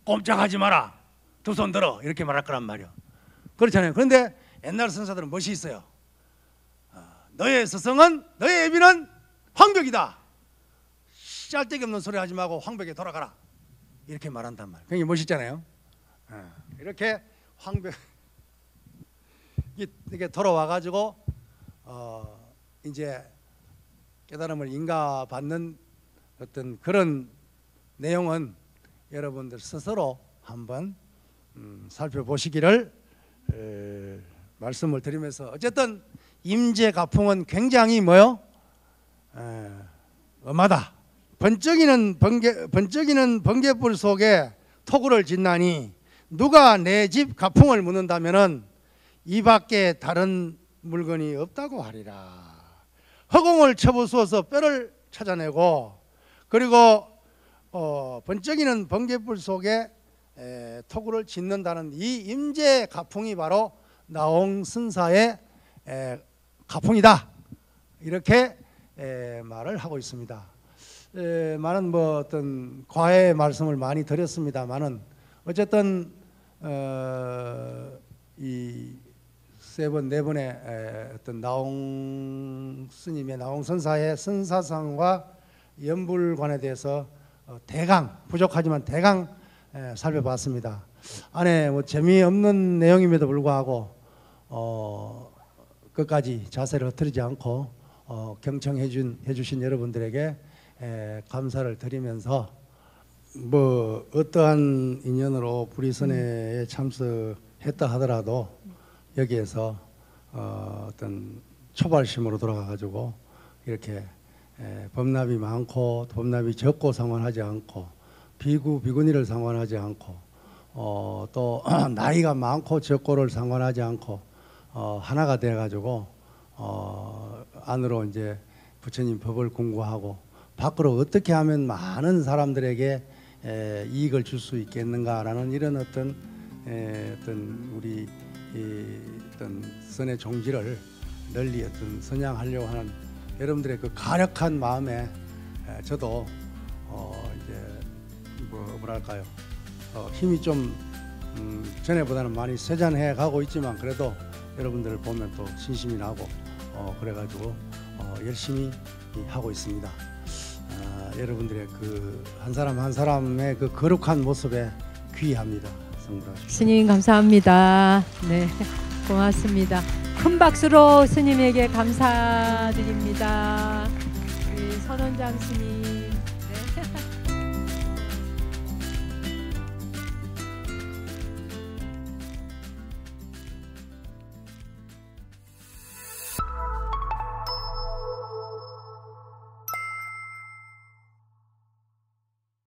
꼼짝하지 마라. 두 손 들어. 이렇게 말할 거란 말이요. 그렇잖아요. 그런데 옛날 선사들은 멋이 있어요. 너의 스승은 너의 애비는 황벽이다. 짤데기 없는 소리 하지 말고 황벽에 돌아가라. 이렇게 말한단 말이에요. 굉장히 멋있잖아요. 이렇게 황벽 이렇게 돌아와가지고 이제 깨달음을 인가받는 어떤 그런 내용은 여러분들 스스로 한번 살펴보시기를 말씀을 드리면서 어쨌든 임재가풍은 굉장히 뭐요? 엄하다. 번쩍이는 번개불 속에 토굴을 짓나니 누가 내 집 가풍을 묻는다면은 이 밖에 다른 물건이 없다고 하리라. 허공을 쳐부수어서 뼈를 찾아내고 그리고 번쩍이는 번개불 속에 토굴을 짓는다는 이 임재 가풍이 바로 나홍선사의 가풍이다. 이렇게 말을 하고 있습니다. 많은 뭐 어떤 과외 말씀을 많이 드렸습니다만은 어쨌든 이 세 번 네 번의 어떤 나홍 스님의 나홍선사의 선사상과 연불관에 대해서 대강 부족하지만 대강 살펴봤습니다. 안에 뭐 재미없는 내용임에도 불구하고 끝까지 자세를 흐트리지 않고 경청해 주신 여러분들에게 감사를 드리면서 뭐 어떠한 인연으로 불의선회에 참석했다 하더라도 여기에서 어떤 초발심으로 돌아가 가지고 이렇게 법납이 많고 법납이 적고 상관하지 않고 비구니를 상관하지 않고 또 나이가 많고 적고를 상관하지 않고 하나가 돼 가지고 안으로 이제 부처님 법을 공부하고 밖으로 어떻게 하면 많은 사람들에게 이익을 줄 수 있겠는가라는 이런 어떤 우리 어떤 선의 종지를 널리 어떤 선양하려고 하는 여러분들의 그 가력한 마음에 저도 이제 뭐랄까요 힘이 좀 전에보다는 많이 쇠잔해 가고 있지만 그래도 여러분들을 보면 또 신심이 나고 그래가지고 열심히 하고 있습니다. 여러분들의 그 한 사람 한 사람의 그 거룩한 모습에 귀합니다. 스님 감사합니다. 네, 고맙습니다. 큰 박수로 스님에게 감사드립니다. 우리 선원장 스님.